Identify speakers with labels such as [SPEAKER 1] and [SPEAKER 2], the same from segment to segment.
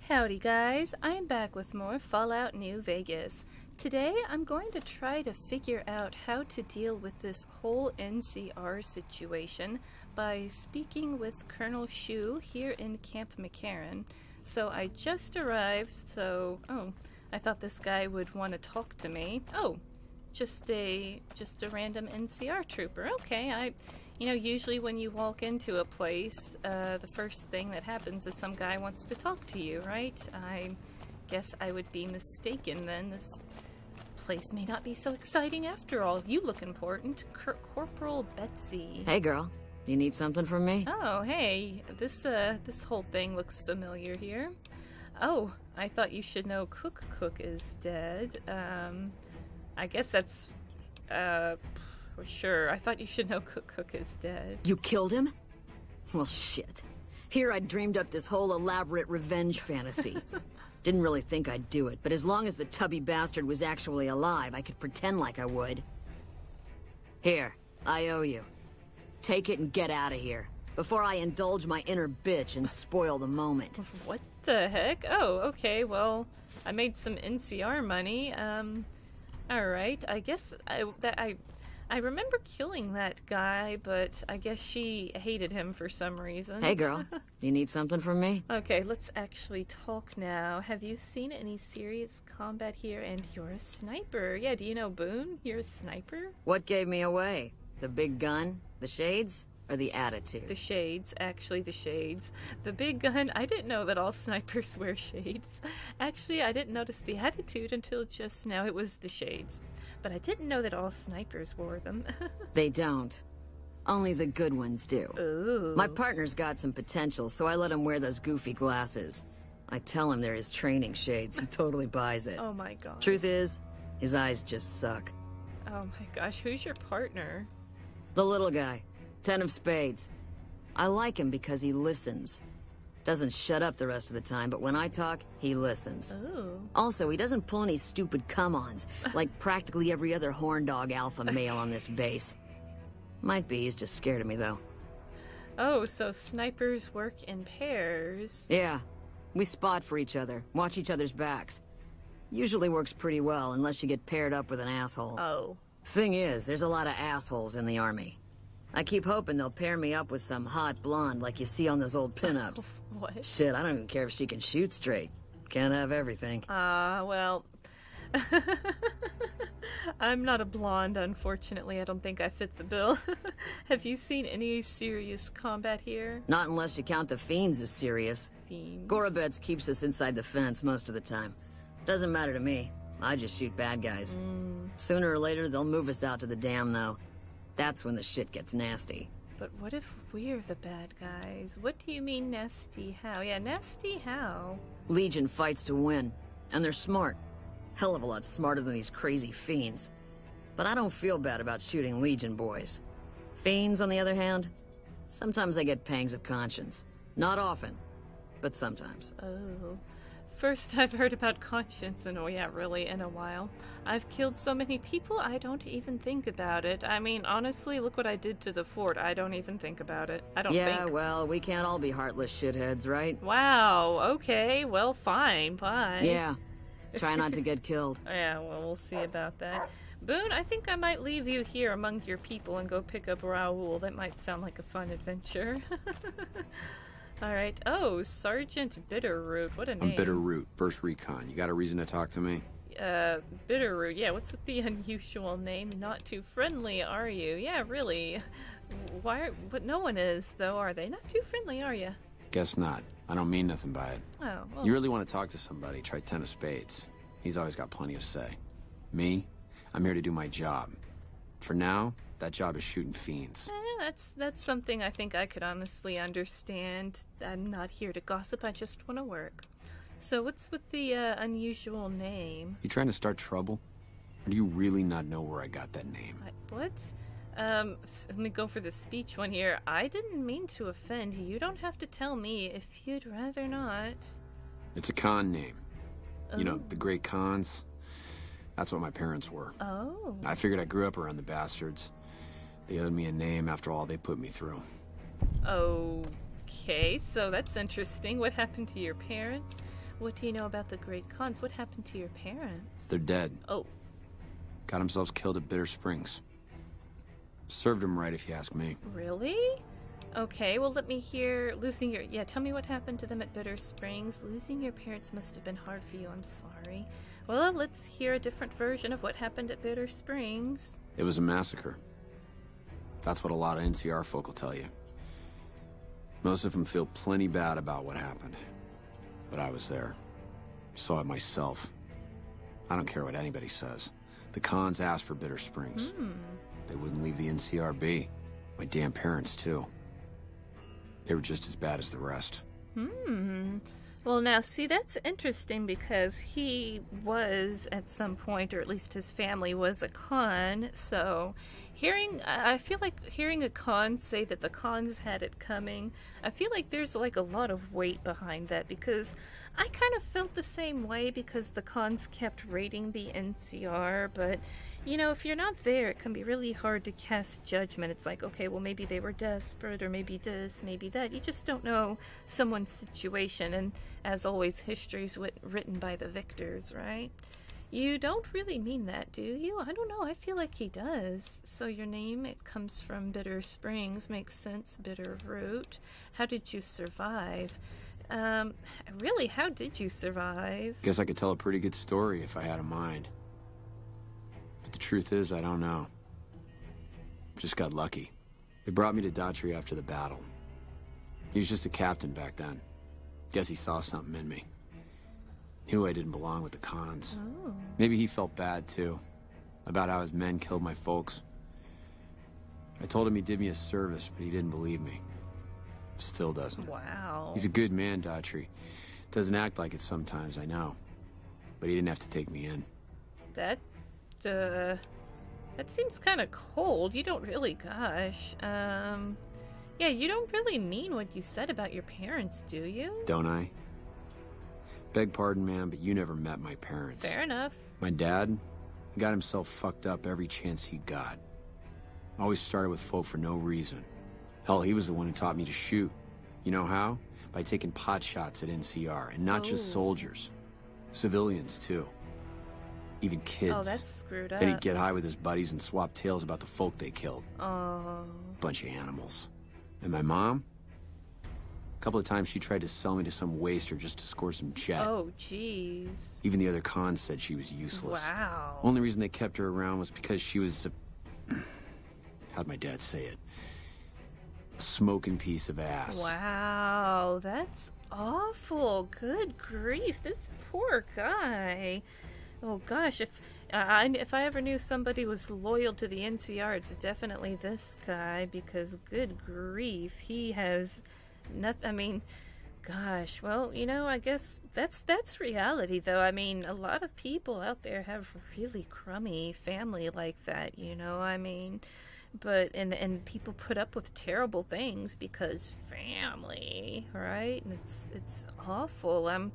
[SPEAKER 1] Howdy guys, I'm back with more Fallout New Vegas. Today I'm going to try to figure out how to deal with this whole NCR situation by speaking with Colonel Shu here in Camp McCarran. So I just arrived, I thought this guy would want to talk to me. Oh, just a random NCR trooper. Okay, usually when you walk into a place, the first thing that happens is some guy wants to talk to you, right? I guess I would be mistaken then. This place may not be so exciting after all. You look important. Corporal Betsy.
[SPEAKER 2] Hey girl, you need something from me?
[SPEAKER 1] Oh, hey. This whole thing looks familiar here. Oh, I thought you should know Cook is dead. I guess that's, sure. I thought you should know Cook is dead.
[SPEAKER 2] You killed him? Well, shit. Here I dreamed up this whole elaborate revenge fantasy. Didn't really think I'd do it, but as long as the tubby bastard was actually alive, I could pretend like I would. Here, I owe you. Take it and get out of here, before I indulge my inner bitch and spoil the moment.
[SPEAKER 1] What the heck? Oh, okay, well, I made some NCR money, alright, I guess I remember killing that guy, but I guess she hated him for some reason.
[SPEAKER 2] Hey girl, you need something from me?
[SPEAKER 1] Okay, let's actually talk now. Have you seen any serious combat here? And you're a sniper. Yeah, do you know Boone? You're a sniper?
[SPEAKER 2] What gave me away? The big gun? The shades? Or the attitude?
[SPEAKER 1] The shades, actually the shades. The big gun, I didn't know that all snipers wear shades. Actually, I didn't notice the attitude until just now. It was the shades. But I didn't know that all snipers wore them.
[SPEAKER 2] They don't. Only the good ones do.
[SPEAKER 1] Ooh.
[SPEAKER 2] My partner's got some potential, so I let him wear those goofy glasses. I tell him they're his training shades. He totally buys it.
[SPEAKER 1] Oh my god.
[SPEAKER 2] Truth is, his eyes just suck.
[SPEAKER 1] Oh my gosh, who's your partner?
[SPEAKER 2] The little guy. 10 of spades. I like him because he listens. Doesn't shut up the rest of the time, but when I talk, he listens.
[SPEAKER 1] Ooh.
[SPEAKER 2] Also, he doesn't pull any stupid come-ons, like practically every other horn dog alpha male on this base. Might be he's just scared of me, though.
[SPEAKER 1] Oh, so snipers work in pairs.
[SPEAKER 2] Yeah. We spot for each other, watch each other's backs. Usually works pretty well, unless you get paired up with an asshole.
[SPEAKER 1] Oh.
[SPEAKER 2] Thing is, there's a lot of assholes in the army. I keep hoping they'll pair me up with some hot blonde like you see on those old pinups.
[SPEAKER 1] What?
[SPEAKER 2] Shit, I don't even care if she can shoot straight. Can't have everything.
[SPEAKER 1] Well... I'm not a blonde, unfortunately. I don't think I fit the bill. Have you seen any serious combat here?
[SPEAKER 2] Not unless you count the fiends as serious.
[SPEAKER 1] Fiends?
[SPEAKER 2] Gorobets keeps us inside the fence most of the time. Doesn't matter to me. I just shoot bad guys. Sooner or later, they'll move us out to the dam, though. That's when the shit gets nasty.
[SPEAKER 1] But what if we're the bad guys? What do you mean nasty how? Yeah, nasty how?
[SPEAKER 2] Legion fights to win, and they're smart. Hell of a lot smarter than these crazy fiends. But I don't feel bad about shooting Legion boys. Fiends, on the other hand, sometimes I get pangs of conscience. Not often, but sometimes.
[SPEAKER 1] Oh. First I've heard about conscience in a while. I've killed so many people, I don't even think about it. I mean, honestly, look what I did to the fort. I don't even think about it. I don't think.
[SPEAKER 2] Yeah, well, we can't all be heartless shitheads, right?
[SPEAKER 1] Wow, okay, well, fine, bye.
[SPEAKER 2] Yeah. Try not to get killed.
[SPEAKER 1] Yeah, well, we'll see about that. Boone, I think I might leave you here among your people and go pick up Raoul. That might sound like a fun adventure. Alright. Oh, Sergeant Bitterroot. What a name.
[SPEAKER 3] I'm Bitterroot, first recon. You got a reason to talk to me?
[SPEAKER 1] Bitterroot. Yeah, what's with the unusual name? Not too friendly, are you? Yeah, really. But no one is, though, are they? Not too friendly, are you?
[SPEAKER 3] Guess not. I don't mean nothing by it.
[SPEAKER 1] Oh, well.
[SPEAKER 3] You really want to talk to somebody, try 10 of spades. He's always got plenty to say. Me? I'm here to do my job. For now, that job is shooting fiends.
[SPEAKER 1] That's something I think I could honestly understand. I'm not here to gossip, I just want to work. So what's with the unusual name?
[SPEAKER 3] You trying to start trouble? Or do you really not know where I got that name?
[SPEAKER 1] What? Let me go for the speech one here. I didn't mean to offend. You don't have to tell me if you'd rather not.
[SPEAKER 3] It's a con name.
[SPEAKER 1] Oh.
[SPEAKER 3] You know, the great cons? That's what my parents were.
[SPEAKER 1] Oh.
[SPEAKER 3] I figured I grew up around the bastards. They owed me a name after all they put me through.
[SPEAKER 1] Okay, so that's interesting. What happened to your parents? What do you know about the Great Khans? What happened to your parents?
[SPEAKER 3] They're dead.
[SPEAKER 1] Oh.
[SPEAKER 3] Got themselves killed at Bitter Springs. Served them right, if you ask me.
[SPEAKER 1] Really? Okay, well, let me hear losing your... Yeah, tell me what happened to them at Bitter Springs. Losing your parents must have been hard for you. I'm sorry. Well, let's hear a different version of what happened at Bitter Springs.
[SPEAKER 3] It was a massacre. That's what a lot of NCR folk will tell you. Most of them feel plenty bad about what happened. But I was there. Saw it myself. I don't care what anybody says. The Khans asked for Bitter Springs. They wouldn't leave the NCR be. My damn parents, too. They were just as bad as the rest.
[SPEAKER 1] Well, now, see, that's interesting because he was, at some point, or at least his family was a Khan, so I feel like hearing a Khan say that the Khans had it coming, I feel like there's, like, a lot of weight behind that, because I kind of felt the same way because the Khans kept raiding the NCR, but... You know, if you're not there, it can be really hard to cast judgment. It's like, okay, well, maybe they were desperate, or maybe this, maybe that. You just don't know someone's situation, and as always, history's written by the victors, right? You don't really mean that, do you? I don't know. I feel like he does. So your name, it comes from Bitter Springs. Makes sense, bitter root. How did you survive? Really, how did you survive?
[SPEAKER 3] Guess I could tell a pretty good story if I had a mind. But the truth is, I don't know. Just got lucky. They brought me to Daughtry after the battle. He was just a captain back then. Guess he saw something in me. Knew I didn't belong with the Khans.
[SPEAKER 1] Oh.
[SPEAKER 3] Maybe he felt bad, too. About how his men killed my folks. I told him he did me a service, but he didn't believe me. Still doesn't.
[SPEAKER 1] Wow.
[SPEAKER 3] He's a good man, Daughtry. Doesn't act like it sometimes, I know. But he didn't have to take me in.
[SPEAKER 1] That seems kind of cold. You don't really, gosh. Yeah, you don't really mean what you said about your parents, do you?
[SPEAKER 3] Don't I? Beg pardon, ma'am, but you never met my parents.
[SPEAKER 1] Fair enough.
[SPEAKER 3] My dad got himself fucked up every chance he got. Always started with folk for no reason. Hell, he was the one who taught me to shoot. You know how? By taking pot shots at NCR, and not just soldiers. Civilians, too. Even kids.
[SPEAKER 1] Oh, that's screwed up.
[SPEAKER 3] Then he'd get high with his buddies and swap tales about the folk they killed.
[SPEAKER 1] Oh.
[SPEAKER 3] Bunch of animals. And my mom? A couple of times she tried to sell me to some waster just to score some jet.
[SPEAKER 1] Oh, jeez.
[SPEAKER 3] Even the other Khans said she was useless.
[SPEAKER 1] Wow.
[SPEAKER 3] Only reason they kept her around was because she was a... How'd my dad say it? A smoking piece of ass.
[SPEAKER 1] Wow, that's awful. Good grief, this poor guy. Oh gosh, if I ever knew somebody was loyal to the NCR, it's definitely this guy, because good grief, he has nothing. I mean, gosh, well, you know, I guess that's reality, though. I mean, a lot of people out there have really crummy family like that, you know, I mean, but, and people put up with terrible things because family, right? And it's awful. I'm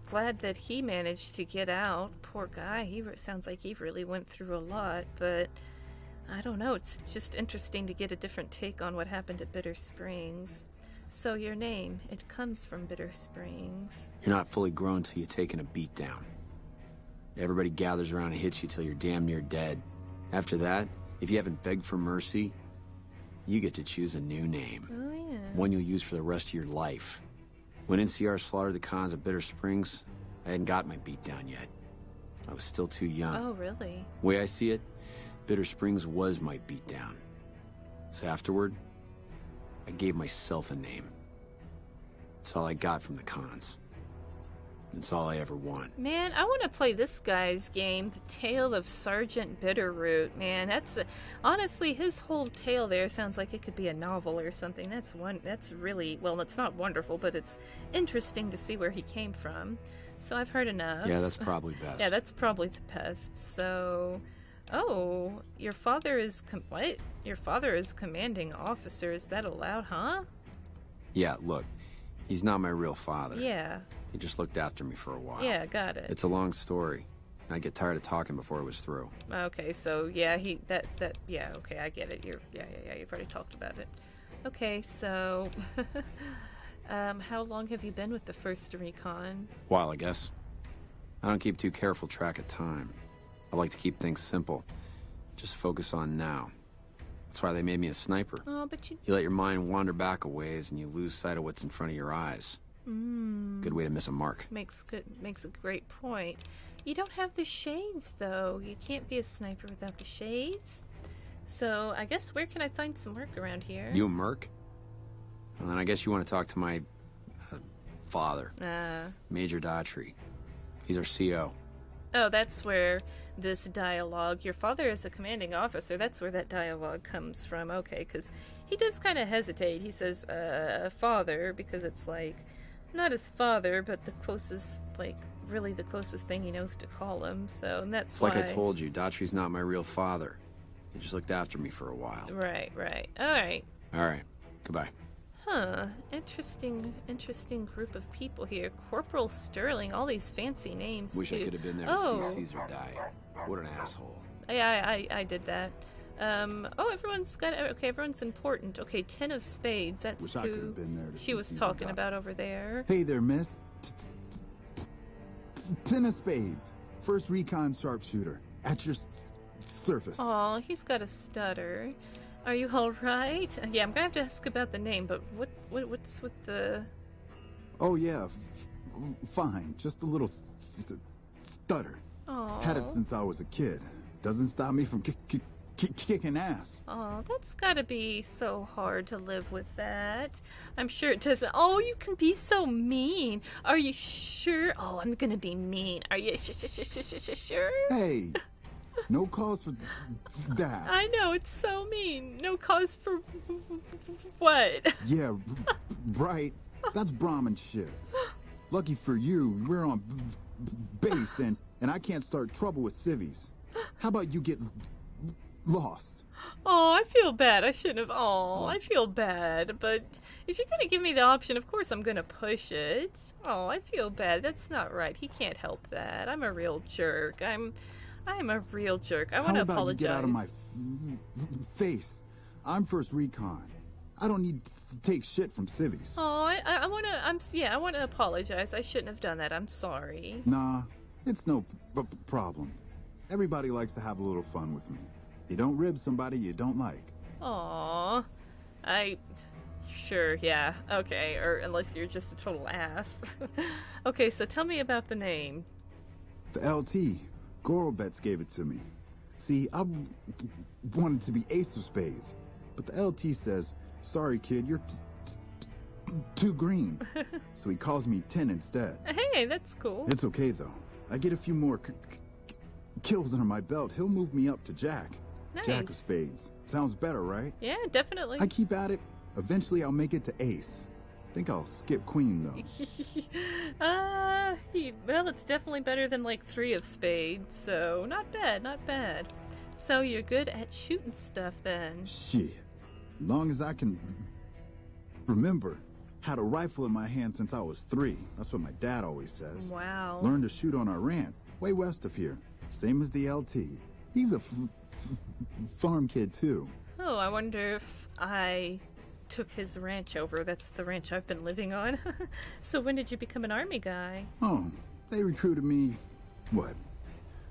[SPEAKER 1] glad that he managed to get out. Poor guy. He sounds like he really went through a lot, but I don't know. It's just interesting to get a different take on what happened at Bitter Springs. So your name, it comes from Bitter Springs.
[SPEAKER 3] You're not fully grown till you've taken a beat down. Everybody gathers around and hits you till you're damn near dead. After that, if you haven't begged for mercy, you get to choose a new name.
[SPEAKER 1] Oh, yeah.
[SPEAKER 3] One you'll use for the rest of your life. When NCR slaughtered the Khans at Bitter Springs, I hadn't got my beat down yet. I was still too young.
[SPEAKER 1] Oh, really?
[SPEAKER 3] The way I see it, Bitter Springs was my beat down. So afterward, I gave myself a name. That's all I got from the Khans. That's all I ever want.
[SPEAKER 1] Man, I want to play this guy's game, The Tale of Sergeant Bitterroot. Man, honestly, his whole tale there sounds like it could be a novel or something. That's really, well, it's not wonderful, but it's interesting to see where he came from. So I've heard enough.
[SPEAKER 3] Yeah, that's probably best.
[SPEAKER 1] Yeah, that's probably the best. So, oh, your father is, what? Your father is commanding officer. Is that allowed, huh?
[SPEAKER 3] Yeah, look, he's not my real father.
[SPEAKER 1] Yeah.
[SPEAKER 3] He just looked after me for a while.
[SPEAKER 1] Yeah, got it.
[SPEAKER 3] It's a long story. I'd get tired of talking before it was through.
[SPEAKER 1] Okay, so yeah, yeah, okay, I get it. You've already talked about it. Okay, so How long have you been with the 1st Recon?
[SPEAKER 3] While, I guess. I don't keep too careful track of time. I like to keep things simple. Just focus on now. That's why they made me a sniper.
[SPEAKER 1] Oh, but you
[SPEAKER 3] You let your mind wander back a ways and you lose sight of what's in front of your eyes. Good way to miss a mark.
[SPEAKER 1] makes a great point. You don't have the shades, though. You can't be a sniper without the shades. So, I guess where can I find some work around here?
[SPEAKER 3] You a merc? Well, then I guess you want to talk to my father, Major Daughtry. He's our CO.
[SPEAKER 1] Oh, that's where this dialogue, your father is a commanding officer, that's where that dialogue comes from. Okay, because he does kind of hesitate. He says, father, because it's like, not his father, but the closest, like, really the closest thing he knows to call him. So, and that's
[SPEAKER 3] It's
[SPEAKER 1] why...
[SPEAKER 3] like I told you, Daughtry's not my real father. He just looked after me for a while.
[SPEAKER 1] Right. Alright.
[SPEAKER 3] Alright, goodbye.
[SPEAKER 1] Huh. Interesting group of people here. Corporal Sterling, all these fancy names.
[SPEAKER 3] Wish I
[SPEAKER 1] too.
[SPEAKER 3] could have been there to see Caesar die. What an asshole.
[SPEAKER 1] Yeah, I did that. Everyone's important. Okay, 10 of spades. That's
[SPEAKER 4] Wish I could
[SPEAKER 1] who
[SPEAKER 4] have been there to
[SPEAKER 1] she
[SPEAKER 4] see
[SPEAKER 1] was
[SPEAKER 4] Caesar
[SPEAKER 1] talking
[SPEAKER 4] die.
[SPEAKER 1] about over there.
[SPEAKER 4] Hey there, miss. 10 of spades. 1st Recon sharpshooter. At your surface.
[SPEAKER 1] Oh, he's got a stutter. Are you all right? Yeah, I'm gonna have to ask about the name, but what's with the...
[SPEAKER 4] Oh, yeah. Fine. Just a little stutter.
[SPEAKER 1] Oh.
[SPEAKER 4] Had it since I was a kid. Doesn't stop me from kicking ass.
[SPEAKER 1] Oh, that's gotta be so hard to live with that. I'm sure it doesn't. Oh, you can be so mean. Are you sure? Oh, I'm gonna be mean. Are you sure?
[SPEAKER 4] Hey, no cause for that.
[SPEAKER 1] I know, it's so mean. No cause for what?
[SPEAKER 4] Yeah, right. That's Brahmin shit. Lucky for you, we're on base and I can't start trouble with civvies. How about you get lost?
[SPEAKER 1] Oh, I feel bad. I shouldn't have. Oh, I feel bad. But if you're gonna give me the option, of course I'm gonna push it. Oh, I feel bad. That's not right. He can't help that. I'm a real jerk. I'm a real jerk. I want to
[SPEAKER 4] How about
[SPEAKER 1] apologize.
[SPEAKER 4] you get out of my face? I'm 1st Recon. I don't need to take shit from civvies.
[SPEAKER 1] Oh, I want to. I want to apologize. I shouldn't have done that. I'm sorry.
[SPEAKER 4] Nah, it's no problem. Everybody likes to have a little fun with me. You don't rib somebody you don't like.
[SPEAKER 1] Aw, sure, yeah, okay, or unless you're just a total ass. Okay, so tell me about the name.
[SPEAKER 4] The LT, Gorobets gave it to me. See, I wanted to be ace of spades, but the LT says, sorry kid, you're too green. So he calls me 10 instead.
[SPEAKER 1] Hey, that's cool.
[SPEAKER 4] It's okay though. I get a few more kills under my belt, he'll move me up to Jack.
[SPEAKER 1] Nice.
[SPEAKER 4] Jack of spades. Sounds better, right?
[SPEAKER 1] Yeah, definitely.
[SPEAKER 4] I keep at it. Eventually I'll make it to ace. Think I'll skip queen though.
[SPEAKER 1] Well, it's definitely better than like 3 of spades, so not bad, not bad. So you're good at shooting stuff then.
[SPEAKER 4] Shit. Long as I can remember. Had a rifle in my hand since I was 3. That's what my dad always says.
[SPEAKER 1] Wow.
[SPEAKER 4] Learned to shoot on our ranch, way west of here. Same as the LT. He's a farm kid too.
[SPEAKER 1] Oh, I wonder if I took his ranch over. That's the ranch I've been living on. So when did you become an army guy?
[SPEAKER 4] Oh, they recruited me, what,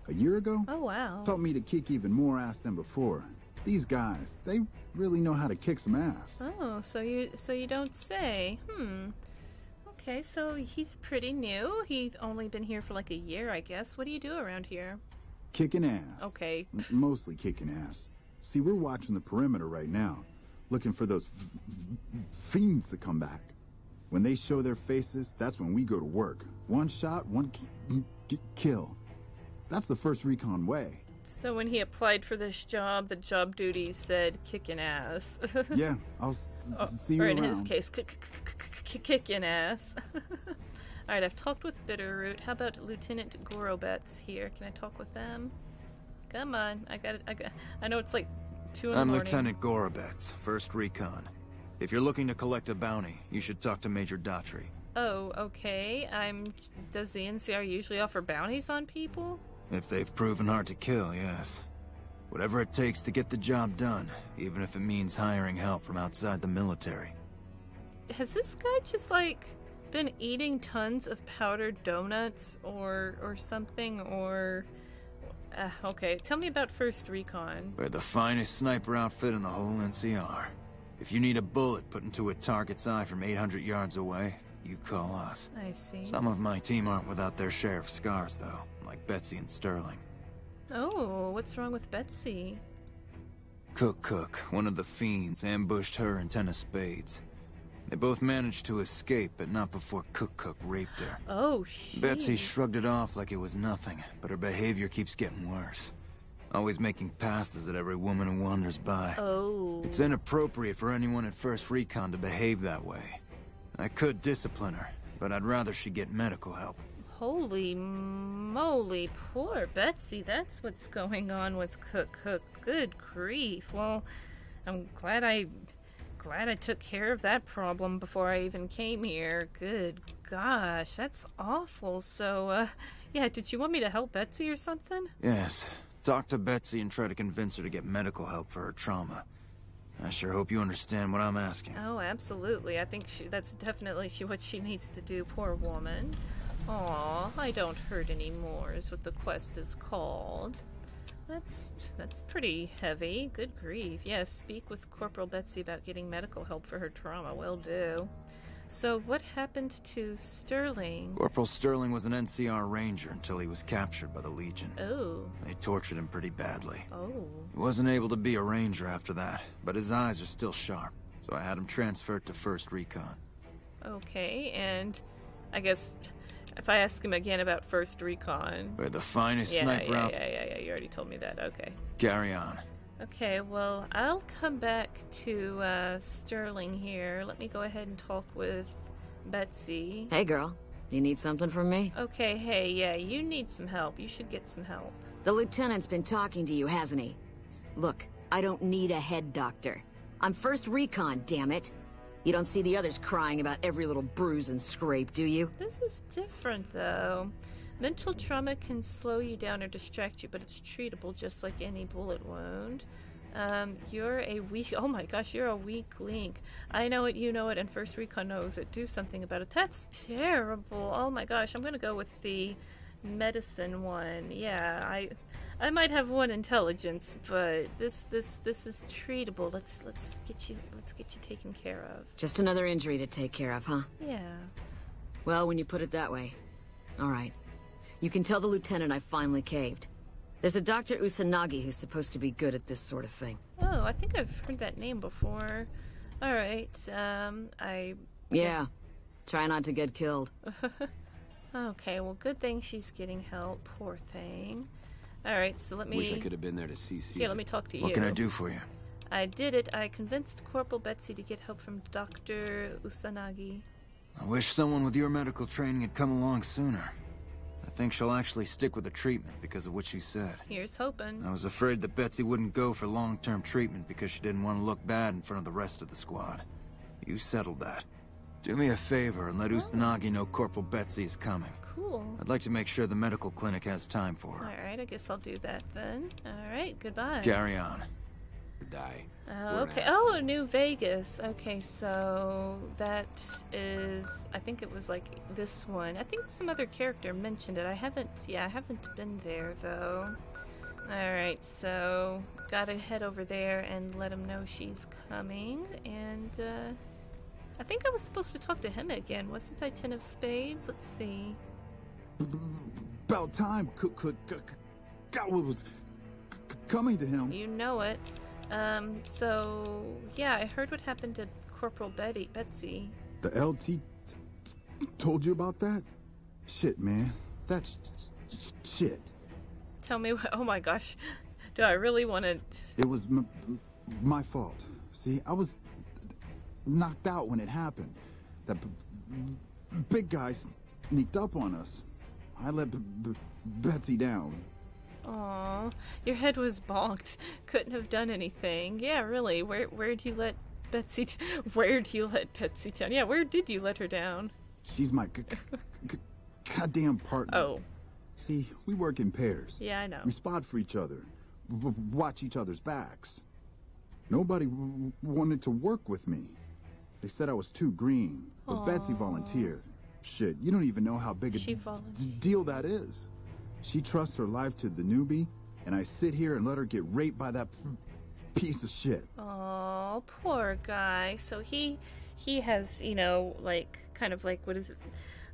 [SPEAKER 4] a year ago?
[SPEAKER 1] Oh, wow.
[SPEAKER 4] Taught me to kick even more ass than before. These guys, they really know how to kick some ass.
[SPEAKER 1] Oh, so you don't say. Okay, so he's pretty new. He's only been here for like a year, I guess. What do you do around here?
[SPEAKER 4] Kicking ass.
[SPEAKER 1] Okay.
[SPEAKER 4] Mostly kicking ass. See, we're watching the perimeter right now, looking for those fiends to come back. When they show their faces, that's when we go to work. One shot, one kill. That's the 1st Recon way.
[SPEAKER 1] So when he applied for this job, the job duties said kicking ass.
[SPEAKER 4] Yeah, I'll see you
[SPEAKER 1] or
[SPEAKER 4] around.
[SPEAKER 1] in his case, kicking ass. All right, I've talked with Bitterroot. How about Lieutenant Gorobets here? Can I talk with them? Come on, I know it's like 2 in the morning.
[SPEAKER 5] I'm Lieutenant Gorobets, 1st Recon. If you're looking to collect a bounty, you should talk to Major Daughtry.
[SPEAKER 1] Oh, okay. Does the NCR usually offer bounties on people?
[SPEAKER 5] If they've proven hard to kill, yes. Whatever it takes to get the job done, even if it means hiring help from outside the military.
[SPEAKER 1] has this guy just, like, been eating tons of powdered donuts or something, or... okay, tell me about First Recon.
[SPEAKER 5] We're the finest sniper outfit in the whole NCR. If you need a bullet put into a target's eye from 800 yards away, you call us.
[SPEAKER 1] I see.
[SPEAKER 5] Some of my team aren't without their share of scars, though, like Betsy and Sterling.
[SPEAKER 1] Oh, what's wrong with Betsy?
[SPEAKER 5] Cook, one of the fiends, ambushed her and 10 of spades. They both managed to escape, but not before Cook raped her.
[SPEAKER 1] Oh, shit.
[SPEAKER 5] Betsy shrugged it off like it was nothing, but her behavior keeps getting worse. Always making passes at every woman who wanders by.
[SPEAKER 1] Oh.
[SPEAKER 5] It's inappropriate for anyone at First Recon to behave that way. I could discipline her, but I'd rather she get medical help.
[SPEAKER 1] Holy moly, poor Betsy. That's what's going on with Cook. Good grief. Well, I'm glad I took care of that problem before I even came here. Good gosh, that's awful. So, yeah, did you want me to help Betsy or something?
[SPEAKER 5] Yes. Talk to Betsy and try to convince her to get medical help for her trauma. I sure hope you understand what I'm asking.
[SPEAKER 1] Oh, absolutely. I think that's definitely what she needs to do, poor woman. Aw, I don't hurt anymore is what the quest is called. That's pretty heavy. Good grief. Yes, speak with Corporal Betsy about getting medical help for her trauma. Will do. So what happened to Sterling?
[SPEAKER 5] Corporal Sterling was an NCR ranger until he was captured by the Legion.
[SPEAKER 1] Oh.
[SPEAKER 5] They tortured him pretty badly.
[SPEAKER 1] Oh.
[SPEAKER 5] He wasn't able to be a ranger after that, but his eyes are still sharp, so I had him transferred to First Recon.
[SPEAKER 1] Okay, and I guess if I ask him again about First Recon...
[SPEAKER 5] We're the finest sniper out...
[SPEAKER 1] Yeah, you already told me that. Okay.
[SPEAKER 5] Carry on.
[SPEAKER 1] Okay, well, I'll come back to Sterling here. Let me go ahead and talk with Betsy.
[SPEAKER 2] Hey, girl. You need something from me?
[SPEAKER 1] Okay, hey, yeah, you need some help. You should get some help.
[SPEAKER 2] The lieutenant's been talking to you, hasn't he? Look, I don't need a head doctor. I'm First Recon, damn it. You don't see the others crying about every little bruise and scrape, do you?
[SPEAKER 1] This is different, though. Mental trauma can slow you down or distract you, but it's treatable just like any bullet wound. You're a weak... Oh my gosh, you're a weak link. I know it, you know it, and First Recon knows it. Do something about it. That's terrible. Oh my gosh, I'm gonna go with the medicine one. Yeah, I might have one intelligence, but this is treatable. Let's get you taken care of.
[SPEAKER 2] Just another injury to take care of, huh?
[SPEAKER 1] Yeah.
[SPEAKER 2] Well, when you put it that way. All right. You can tell the lieutenant I finally caved. There's a Dr. Usanagi who's supposed to be good at this sort of thing.
[SPEAKER 1] Oh, I think I've heard that name before. All right,
[SPEAKER 2] Yeah. Try not to get killed.
[SPEAKER 1] Okay, well, good thing she's getting help. Poor thing. All right, so let me...
[SPEAKER 3] Wish I could have been there to see Caesar.
[SPEAKER 1] Yeah, let me talk to you.
[SPEAKER 5] What can I do for you?
[SPEAKER 1] I did it. I convinced Corporal Betsy to get help from Dr. Usanagi.
[SPEAKER 5] I wish someone with your medical training had come along sooner. I think she'll actually stick with the treatment because of what you said.
[SPEAKER 1] Here's hoping.
[SPEAKER 5] I was afraid that Betsy wouldn't go for long-term treatment because she didn't want to look bad in front of the rest of the squad. You settled that. Do me a favor and let Usanagi know Corporal Betsy is coming.
[SPEAKER 1] Cool.
[SPEAKER 5] I'd like to make sure the medical clinic has time for her.
[SPEAKER 1] All right, I guess I'll do that then. All right, goodbye.
[SPEAKER 5] Carry on.
[SPEAKER 3] Die.
[SPEAKER 1] Okay. Oh, New Vegas. Okay, so that is... I think it was like this one. I think some other character mentioned it. I haven't been there, though. Alright, so gotta head over there and let him know she's coming. And, I think I was supposed to talk to him again. Wasn't I 10 of spades? Let's see.
[SPEAKER 4] About time. God was coming to him.
[SPEAKER 1] You know it. So, yeah, I heard what happened to Corporal Betsy.
[SPEAKER 4] The LT told you about that? Shit, man. That's shit.
[SPEAKER 1] Tell me what... Oh my gosh. Do I really want to...
[SPEAKER 4] It was my fault. See, I was knocked out when it happened. That big guy sneaked up on us. I let Betsy down.
[SPEAKER 1] Aw, your head was bonked. Couldn't have done anything. Yeah, really. Where'd you let Betsy... Where'd you let Betsy down? Yeah, where did you let her down?
[SPEAKER 4] She's my goddamn partner.
[SPEAKER 1] Oh.
[SPEAKER 4] See, we work in pairs.
[SPEAKER 1] Yeah, I know.
[SPEAKER 4] We spot for each other. Watch each other's backs. Nobody wanted to work with me. They said I was too green, but Betsy volunteered. Shit, you don't even know how big a deal that is. She trusts her life to the newbie, and I sit here and let her get raped by that piece of shit.
[SPEAKER 1] Oh, poor guy. So he has, you know, like, kind of like, what is it?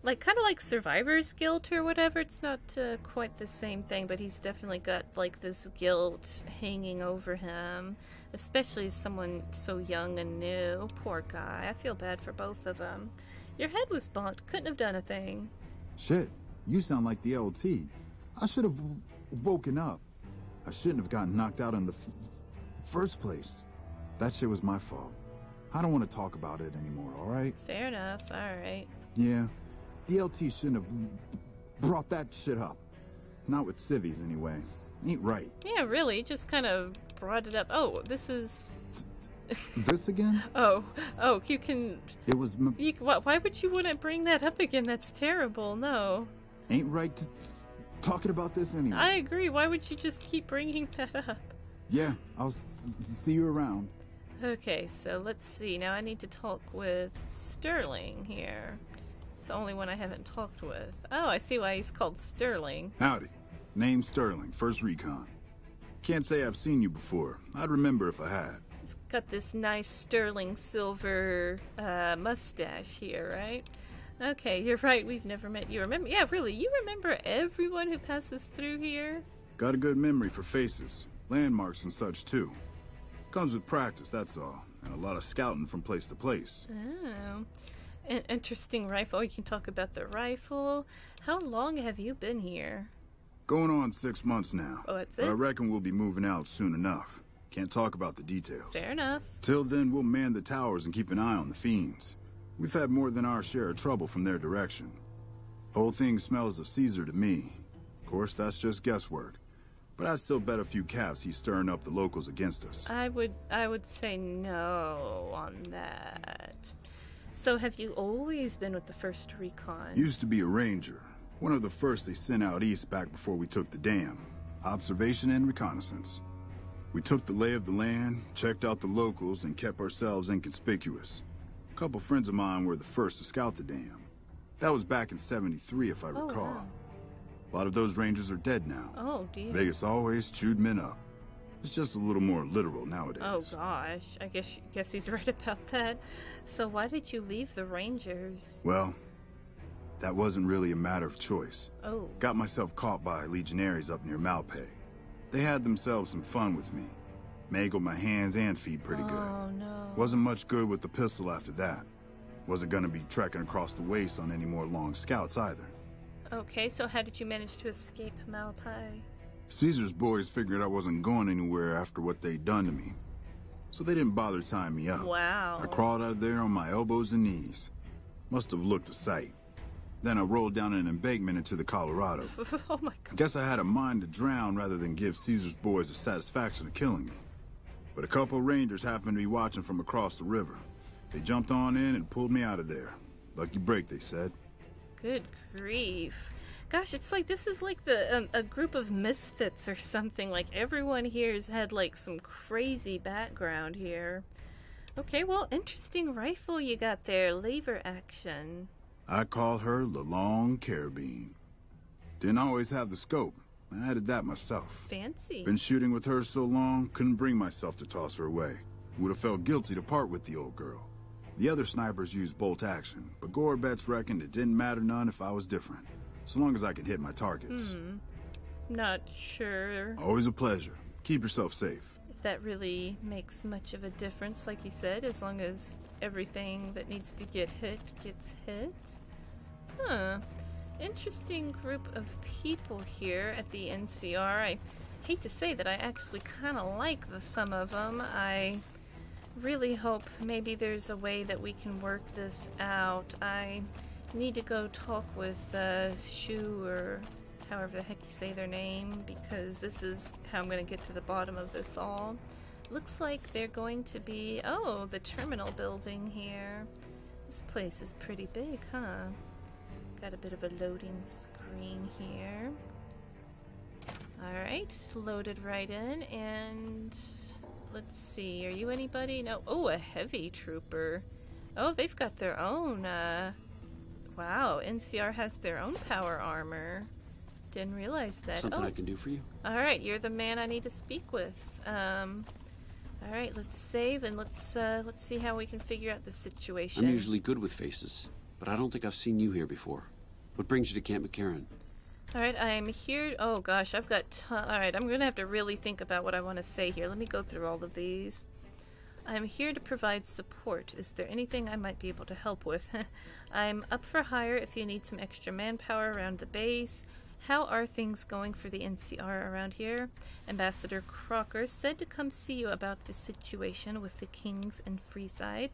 [SPEAKER 1] Like, kind of like survivor's guilt or whatever. It's not quite the same thing, but he's definitely got, like, this guilt hanging over him, especially as someone so young and new. Poor guy. I feel bad for both of them. Your head was bonked. Couldn't have done a thing.
[SPEAKER 4] Shit, you sound like the LT. I should have woken up. I shouldn't have gotten knocked out in the first place. That shit was my fault. I don't want to talk about it anymore, all right?
[SPEAKER 1] Fair enough. All right.
[SPEAKER 4] Yeah. The LT shouldn't have brought that shit up. Not with civvies, anyway. Ain't right.
[SPEAKER 1] Yeah, really. Just kind of brought it up. Oh, this is...
[SPEAKER 4] This again?
[SPEAKER 1] Oh, you can...
[SPEAKER 4] It was...
[SPEAKER 1] Why would you want to bring that up again? That's terrible. No.
[SPEAKER 4] Ain't right to talking about this anyway.
[SPEAKER 1] I agree. Why would you just keep bringing that up?
[SPEAKER 4] Yeah, I'll see you around.
[SPEAKER 1] Okay, so let's see. Now I need to talk with Sterling here. It's the only one I haven't talked with. Oh, I see why he's called Sterling.
[SPEAKER 6] Howdy. Name's Sterling, First Recon. Can't say I've seen you before. I'd remember if I had.
[SPEAKER 1] He's got this nice sterling silver mustache here, right? Okay, you're right. We've never met. You remember? Yeah, really. You remember everyone who passes through here?
[SPEAKER 6] Got a good memory for faces, landmarks and such too. Comes with practice, that's all. And a lot of scouting from place to place.
[SPEAKER 1] Oh. An interesting rifle. You can talk about the rifle. How long have you been here?
[SPEAKER 6] Going on 6 months now.
[SPEAKER 1] Oh, that's
[SPEAKER 6] But I
[SPEAKER 1] it?
[SPEAKER 6] reckon we'll be moving out soon enough. Can't talk about the details.
[SPEAKER 1] Fair enough.
[SPEAKER 6] Till then, we'll man the towers and keep an eye on the fiends. We've had more than our share of trouble from their direction. Whole thing smells of Caesar to me. Of course, that's just guesswork. But I'd still bet a few caps he's stirring up the locals against us.
[SPEAKER 1] I would say no on that. So have you always been with the First Recon?
[SPEAKER 6] Used to be a ranger. One of the first they sent out east back before we took the dam. Observation and reconnaissance. We took the lay of the land, checked out the locals, and kept ourselves inconspicuous. A couple friends of mine were the first to scout the dam. That was back in '73, if I recall.
[SPEAKER 1] Wow.
[SPEAKER 6] A lot of those rangers are dead now.
[SPEAKER 1] Oh, dear.
[SPEAKER 6] Vegas always chewed men up. It's just a little more literal nowadays.
[SPEAKER 1] Oh, gosh. I guess he's right about that. So why did you leave the Rangers?
[SPEAKER 6] Well, that wasn't really a matter of choice.
[SPEAKER 1] Oh.
[SPEAKER 6] Got myself caught by legionaries up near Malpay. They had themselves some fun with me. Mangled my hands and feet pretty good.
[SPEAKER 1] Oh, no.
[SPEAKER 6] Wasn't much good with the pistol after that. Wasn't gonna be trekking across the waste on any more long scouts either.
[SPEAKER 1] Okay, so how did you manage to escape Malpay?
[SPEAKER 6] Caesar's boys figured I wasn't going anywhere after what they'd done to me. So they didn't bother tying me up.
[SPEAKER 1] Wow.
[SPEAKER 6] I crawled out of there on my elbows and knees. Must have looked a sight. Then I rolled down an embankment into the Colorado.
[SPEAKER 1] Oh, my God.
[SPEAKER 6] Guess I had a mind to drown rather than give Caesar's boys the satisfaction of killing me. But a couple rangers happened to be watching from across the river. They jumped on in and pulled me out of there. Lucky break, they said.
[SPEAKER 1] Good grief. Gosh, it's like this is like a group of misfits or something. Like everyone here's had like some crazy background here. Okay, well, interesting rifle you got there. Lever action.
[SPEAKER 6] I call her the Long Carabine. Didn't always have the scope. I added that myself.
[SPEAKER 1] Fancy.
[SPEAKER 6] Been shooting with her so long, couldn't bring myself to toss her away. Would have felt guilty to part with the old girl. The other snipers used bolt action, but Gorbets reckoned it didn't matter none if I was different, so long as I could hit my targets.
[SPEAKER 1] Not sure
[SPEAKER 6] Always a pleasure. Keep yourself safe.
[SPEAKER 1] if that really makes much of a difference, like you said, as long as everything that needs to get hit gets hit. Huh. Interesting group of people here at the NCR. I hate to say that I actually kind of like some of them. I really hope maybe there's a way that we can work this out. I need to go talk with Shu, or however the heck you say their name, because this is how I'm going to get to the bottom of this all. Looks like they're going to be... Oh, the terminal building here. This place is pretty big, huh? Got a bit of a loading screen here. Alright, loaded right in, and... Let's see, are you anybody? No. Oh, a heavy trooper. Oh, they've got their own, wow, NCR has their own power armor. Didn't realize that.
[SPEAKER 3] Something I can do for you?
[SPEAKER 1] Alright, you're the man I need to speak with. Alright, let's save and let's see how we can figure out the situation.
[SPEAKER 3] I'm usually good with faces, but I don't think I've seen you here before. What brings you to Camp McCarran?
[SPEAKER 1] Alright, I'm here. Oh gosh, I've got. Alright, I'm gonna have to really think about what I want to say here. Let me go through all of these. I'm here to provide support. Is there anything I might be able to help with? I'm up for hire if you need some extra manpower around the base. How are things going for the NCR around here? Ambassador Crocker said to come see you about the situation with the Kings and Freeside.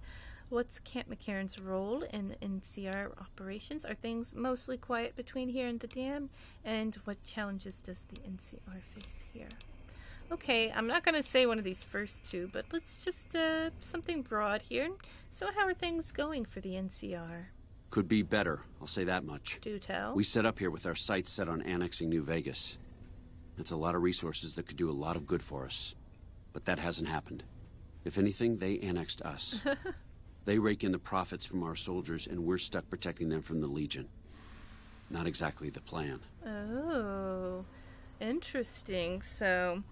[SPEAKER 1] What's Camp McCarran's role in NCR operations? Are things mostly quiet between here and the dam? And what challenges does the NCR face here? Okay, I'm not going to say one of these first two, but let's just, something broad here. So how are things going for the NCR?
[SPEAKER 3] Could be better, I'll say that much.
[SPEAKER 1] Do tell.
[SPEAKER 3] We set up here with our sights set on annexing New Vegas. It's a lot of resources that could do a lot of good for us. But that hasn't happened. If anything, they annexed us. They rake in the profits from our soldiers, and we're stuck protecting them from the Legion. Not exactly the plan.
[SPEAKER 1] Oh, interesting. So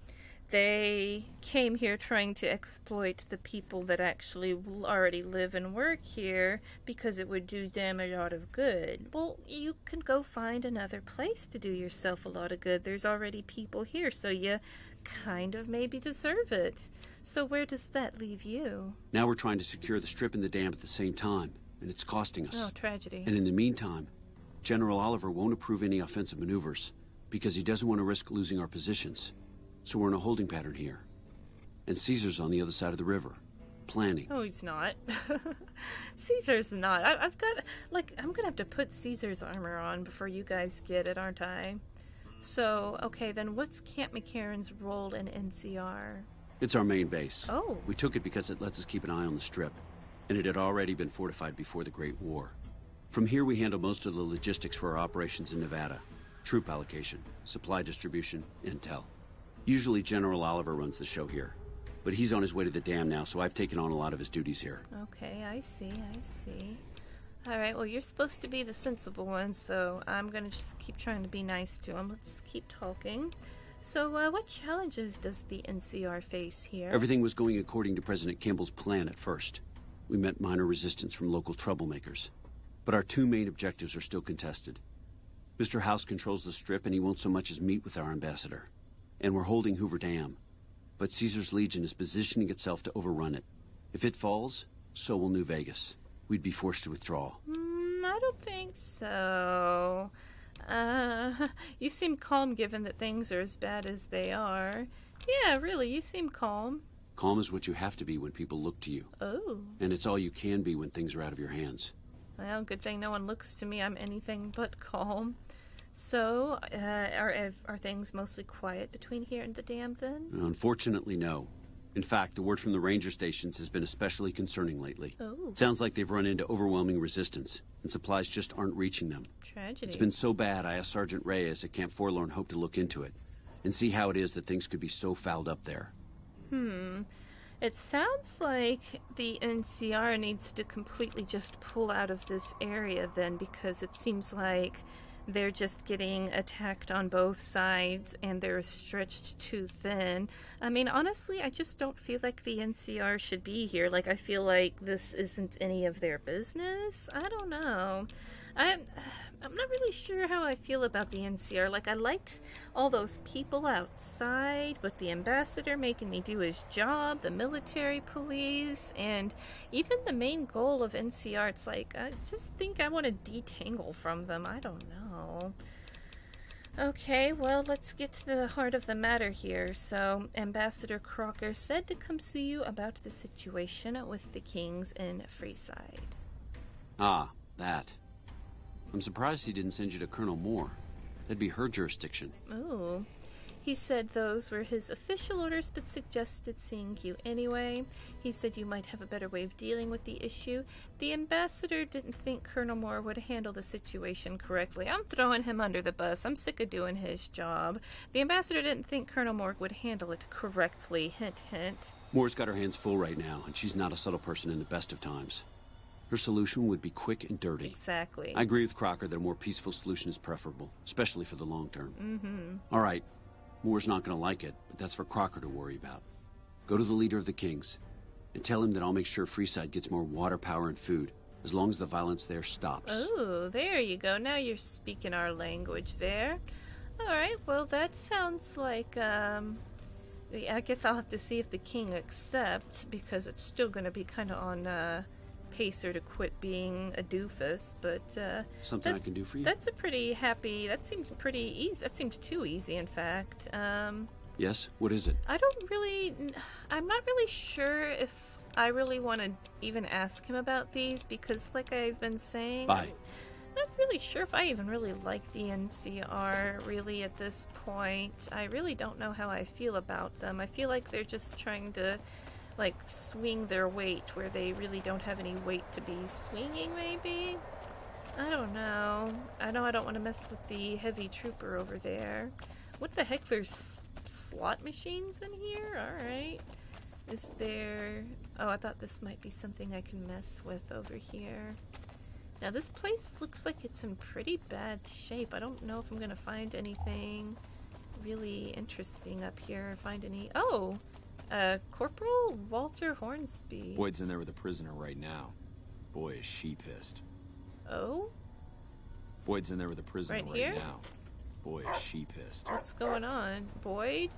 [SPEAKER 1] they came here trying to exploit the people that actually already live and work here because it would do them a lot of good. Well, you can go find another place to do yourself a lot of good. There's already people here, so you kind of maybe deserve it. So where does that leave you?
[SPEAKER 3] Now we're trying to secure the strip and the dam at the same time, and it's costing us.
[SPEAKER 1] Oh, tragedy.
[SPEAKER 3] And in the meantime, General Oliver won't approve any offensive maneuvers because he doesn't want to risk losing our positions. So we're in a holding pattern here. And Caesar's on the other side of the river, planning.
[SPEAKER 1] Oh, he's not. Caesar's not. I've got, like, I'm gonna have to put Caesar's armor on before you guys get it, aren't I? So, okay, then what's Camp McCarran's role in NCR?
[SPEAKER 3] It's our main base.
[SPEAKER 1] Oh.
[SPEAKER 3] We took it because it lets us keep an eye on the strip, and it had already been fortified before the Great War. From here we handle most of the logistics for our operations in Nevada. Troop allocation, supply distribution, intel. Usually General Oliver runs the show here, but he's on his way to the dam now, so I've taken on a lot of his duties here.
[SPEAKER 1] Okay, I see. Alright, well, you're supposed to be the sensible one, so I'm gonna just keep trying to be nice to him. Let's keep talking. So, what challenges does the NCR face here?
[SPEAKER 3] Everything was going according to President Kimball's plan at first. We met minor resistance from local troublemakers, but our two main objectives are still contested. Mr. House controls the strip, and he won't so much as meet with our ambassador. And we're holding Hoover Dam. But Caesar's Legion is positioning itself to overrun it. If it falls, so will New Vegas. We'd be forced to withdraw.
[SPEAKER 1] I don't think so. You seem calm given that things are as bad as they are. Yeah, really, you seem calm.
[SPEAKER 3] Calm is what you have to be when people look to you.
[SPEAKER 1] Oh.
[SPEAKER 3] And it's all you can be when things are out of your hands.
[SPEAKER 1] Well, good thing no one looks to me. I'm anything but calm. So, are things mostly quiet between here and the dam, then?
[SPEAKER 3] Unfortunately, no. In fact, the word from the ranger stations has been especially concerning lately.
[SPEAKER 1] Oh.
[SPEAKER 3] Sounds like they've run into overwhelming resistance, and supplies just aren't reaching them.
[SPEAKER 1] Tragedy.
[SPEAKER 3] It's been so bad, I asked Sergeant Reyes at Camp Forlorn Hope to look into it, and see how it is that things could be so fouled up there.
[SPEAKER 1] It sounds like the NCR needs to completely just pull out of this area, then, because it seems like they're just getting attacked on both sides and they're stretched too thin. I mean, honestly, I just don't feel like the NCR should be here. Like, I feel like this isn't any of their business. I don't know. I'm not really sure how I feel about the NCR. Like, I liked all those people outside, but the ambassador making me do his job, the military police, and even the main goal of NCR, it's like, I just think I want to detangle from them. I don't know. Okay, well, let's get to the heart of the matter here. So, Ambassador Crocker said to come see you about the situation with the Kings in Freeside.
[SPEAKER 3] Ah, that. I'm surprised he didn't send you to Colonel Moore. That'd be her jurisdiction.
[SPEAKER 1] Oh. He said those were his official orders, but suggested seeing you anyway. He said you might have a better way of dealing with the issue. The ambassador didn't think Colonel Moore would handle the situation correctly. I'm throwing him under the bus. I'm sick of doing his job. The ambassador didn't think Colonel Moore would handle it correctly. Hint, hint.
[SPEAKER 3] Moore's got her hands full right now, and she's not a subtle person in the best of times.
[SPEAKER 7] Her solution would be quick and dirty.
[SPEAKER 1] Exactly.
[SPEAKER 7] I agree with Crocker that a more peaceful solution is preferable, especially for the long term.
[SPEAKER 1] Mm-hmm.
[SPEAKER 7] All right, Moore's not going to like it, but that's for Crocker to worry about. Go to the leader of the Kings and tell him that I'll make sure Freeside gets more water, power, and food, as long as the violence there stops.
[SPEAKER 1] Oh, there you go. Now you're speaking our language there. All right, well, that sounds like, I guess I'll have to see if the king accepts, because it's still going to be kind of on Pacer to quit being a doofus, but
[SPEAKER 7] Something I can do for you?
[SPEAKER 1] That's a pretty happy, that seems pretty easy. That seems too easy, in fact.
[SPEAKER 7] Yes? What is it?
[SPEAKER 1] I'm not really sure if I really want to even ask him about these, because like I've been saying,
[SPEAKER 7] Bye.
[SPEAKER 1] I'm not really sure if I even really like the NCR really at this point. I really don't know how I feel about them. I feel like they're just trying to like swing their weight where they really don't have any weight to be swinging, maybe? I don't know. I know I don't want to mess with the heavy trooper over there. What the heck? There's slot machines in here? Alright. Is there... Oh, I thought this might be something I can mess with over here. Now, this place looks like it's in pretty bad shape. I don't know if I'm going to find anything really interesting up here. Find any... Oh! Corporal Walter Hornsby.
[SPEAKER 3] Boyd's in there with a prisoner right now. Boy, is she pissed.
[SPEAKER 1] Oh?
[SPEAKER 3] Boyd's in there with a prisoner
[SPEAKER 1] Right here?
[SPEAKER 3] now. Boy, is she pissed.
[SPEAKER 1] What's going on? Boyd?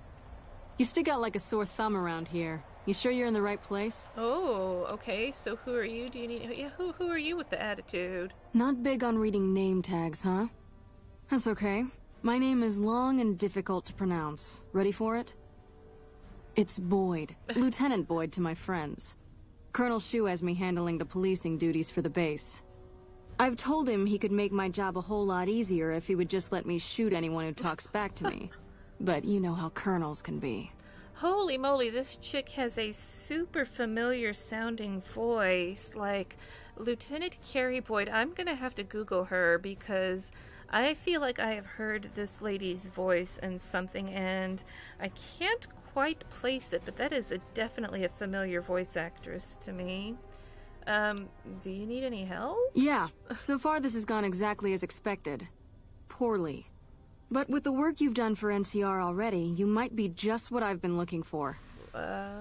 [SPEAKER 8] You stick out like a sore thumb around here. You sure you're in the right place?
[SPEAKER 1] Oh, okay. So who are you? Do you need... Yeah, who are you with the attitude?
[SPEAKER 8] Not big on reading name tags, huh? That's okay. My name is long and difficult to pronounce. Ready for it? It's Boyd. Lieutenant Boyd to my friends. Colonel Shu has me handling the policing duties for the base. I've told him he could make my job a whole lot easier if he would just let me shoot anyone who talks back to me. But you know how colonels can be.
[SPEAKER 1] Holy moly, this chick has a super familiar sounding voice. Like, Lieutenant Carrie Boyd. I'm gonna have to Google her because I feel like I have heard this lady's voice in something and I can't quite place it, but that is definitely a familiar voice actress to me. Do you need any help?
[SPEAKER 8] Yeah, so far this has gone exactly as expected. Poorly. But with the work you've done for NCR already, you might be just what I've been looking for.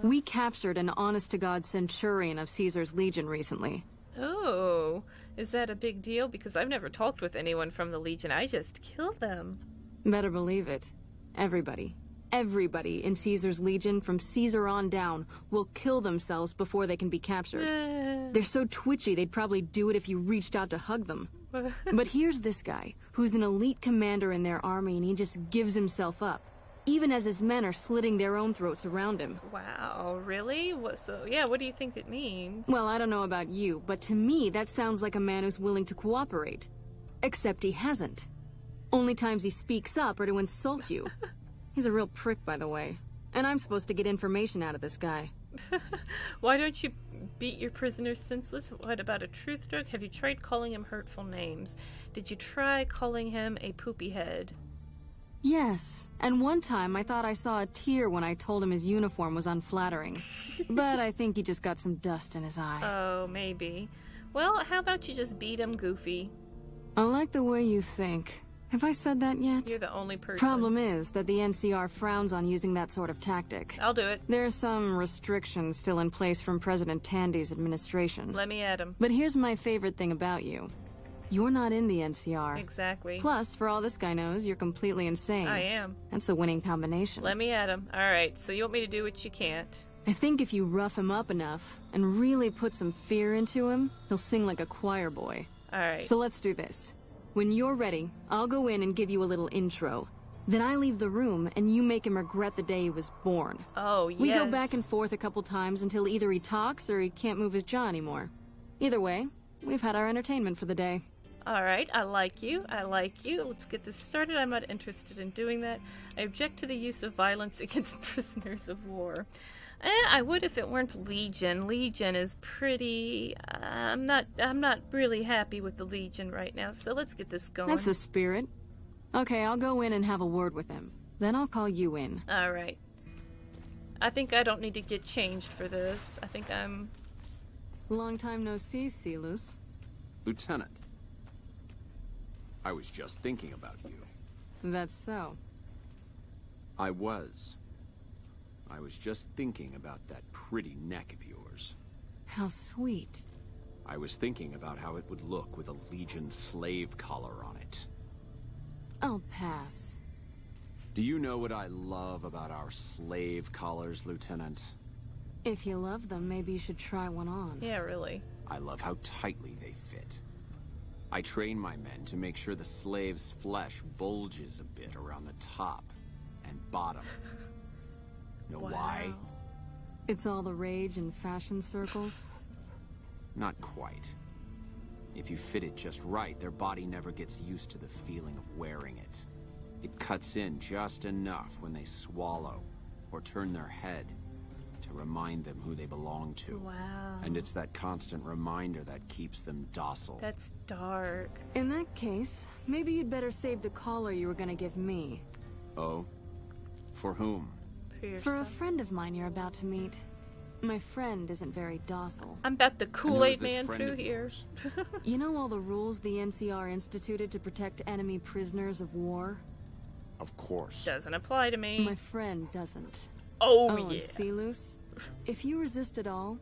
[SPEAKER 8] We captured an honest-to-God Centurion of Caesar's Legion recently.
[SPEAKER 1] Oh, is that a big deal? Because I've never talked with anyone from the Legion. I just killed them.
[SPEAKER 8] Better believe it. Everybody in Caesar's Legion, from Caesar on down, will kill themselves before they can be captured. They're so twitchy they'd probably do it if you reached out to hug them. But here's this guy, who's an elite commander in their army, and he just gives himself up, even as his men are slitting their own throats around him.
[SPEAKER 1] Wow, really? What do you think it means?
[SPEAKER 8] Well, I don't know about you, but to me that sounds like a man who's willing to cooperate. Except he hasn't. Only times he speaks up are to insult you. He's a real prick, by the way. And I'm supposed to get information out of this guy.
[SPEAKER 1] Why don't you beat your prisoners senseless? What about a truth drug? Have you tried calling him hurtful names? Did you try calling him a poopy head?
[SPEAKER 8] Yes, and one time I thought I saw a tear when I told him his uniform was unflattering. But I think he just got some dust in his eye.
[SPEAKER 1] Oh, maybe. Well, how about you just beat him, Goofy?
[SPEAKER 8] I like the way you think. Have I said that yet?
[SPEAKER 1] You're the only person.
[SPEAKER 8] Problem is that the NCR frowns on using that sort of tactic.
[SPEAKER 1] I'll do it.
[SPEAKER 8] There's some restrictions still in place from President Tandy's administration.
[SPEAKER 1] Let me at him.
[SPEAKER 8] But here's my favorite thing about you. You're not in the NCR.
[SPEAKER 1] Exactly.
[SPEAKER 8] Plus, for all this guy knows, you're completely insane.
[SPEAKER 1] I am.
[SPEAKER 8] That's a winning combination.
[SPEAKER 1] Let me at him. Alright, so you want me to do what you can't?
[SPEAKER 8] I think if you rough him up enough and really put some fear into him, he'll sing like a choir boy.
[SPEAKER 1] Alright.
[SPEAKER 8] So let's do this. When you're ready, I'll go in and give you a little intro. Then I leave the room, and you make him regret the day he was born.
[SPEAKER 1] Oh, yes.
[SPEAKER 8] We go back and forth a couple times until either he talks or he can't move his jaw anymore. Either way, we've had our entertainment for the day.
[SPEAKER 1] Alright, I like you. I like you. Let's get this started. I'm not interested in doing that. I object to the use of violence against prisoners of war. I would if it weren't Legion. Legion is pretty... I'm not really happy with the Legion right now, so let's get this going.
[SPEAKER 8] That's the spirit. Okay, I'll go in and have a word with him. Then I'll call you in.
[SPEAKER 1] Alright. I think I don't need to get changed for this. I think I'm
[SPEAKER 8] Long time no see, Silus.
[SPEAKER 3] Lieutenant. I was just thinking about you.
[SPEAKER 8] That's so.
[SPEAKER 3] I was just thinking about that pretty neck of yours.
[SPEAKER 8] How sweet.
[SPEAKER 3] I was thinking about how it would look with a Legion slave collar on it.
[SPEAKER 8] I'll pass.
[SPEAKER 3] Do you know what I love about our slave collars, Lieutenant?
[SPEAKER 8] If you love them, maybe you should try one on.
[SPEAKER 1] Yeah, really.
[SPEAKER 3] I love how tightly they fit. I train my men to make sure the slave's flesh bulges a bit around the top and bottom. Know why?
[SPEAKER 8] It's all the rage in fashion circles?
[SPEAKER 3] Not quite. If you fit it just right, their body never gets used to the feeling of wearing it. It cuts in just enough when they swallow or turn their head to remind them who they belong to.
[SPEAKER 1] Wow.
[SPEAKER 3] And it's that constant reminder that keeps them docile.
[SPEAKER 1] That's dark.
[SPEAKER 8] In that case, maybe you'd better save the collar you were gonna give me.
[SPEAKER 3] Oh? For whom?
[SPEAKER 1] For
[SPEAKER 8] For a
[SPEAKER 1] yourself.
[SPEAKER 8] friend of mine you're about to meet. My friend isn't very docile.
[SPEAKER 1] I'm about the
[SPEAKER 3] And who's
[SPEAKER 1] Kool-Aid
[SPEAKER 3] this
[SPEAKER 1] man
[SPEAKER 3] friend
[SPEAKER 1] through
[SPEAKER 3] of
[SPEAKER 1] here.
[SPEAKER 3] yours?
[SPEAKER 8] You know all the rules the NCR instituted to protect enemy prisoners of war?
[SPEAKER 3] Of course.
[SPEAKER 1] Doesn't apply to me.
[SPEAKER 8] My friend doesn't.
[SPEAKER 1] Oh,
[SPEAKER 8] and
[SPEAKER 1] yeah.
[SPEAKER 8] Silus, if you resist at all,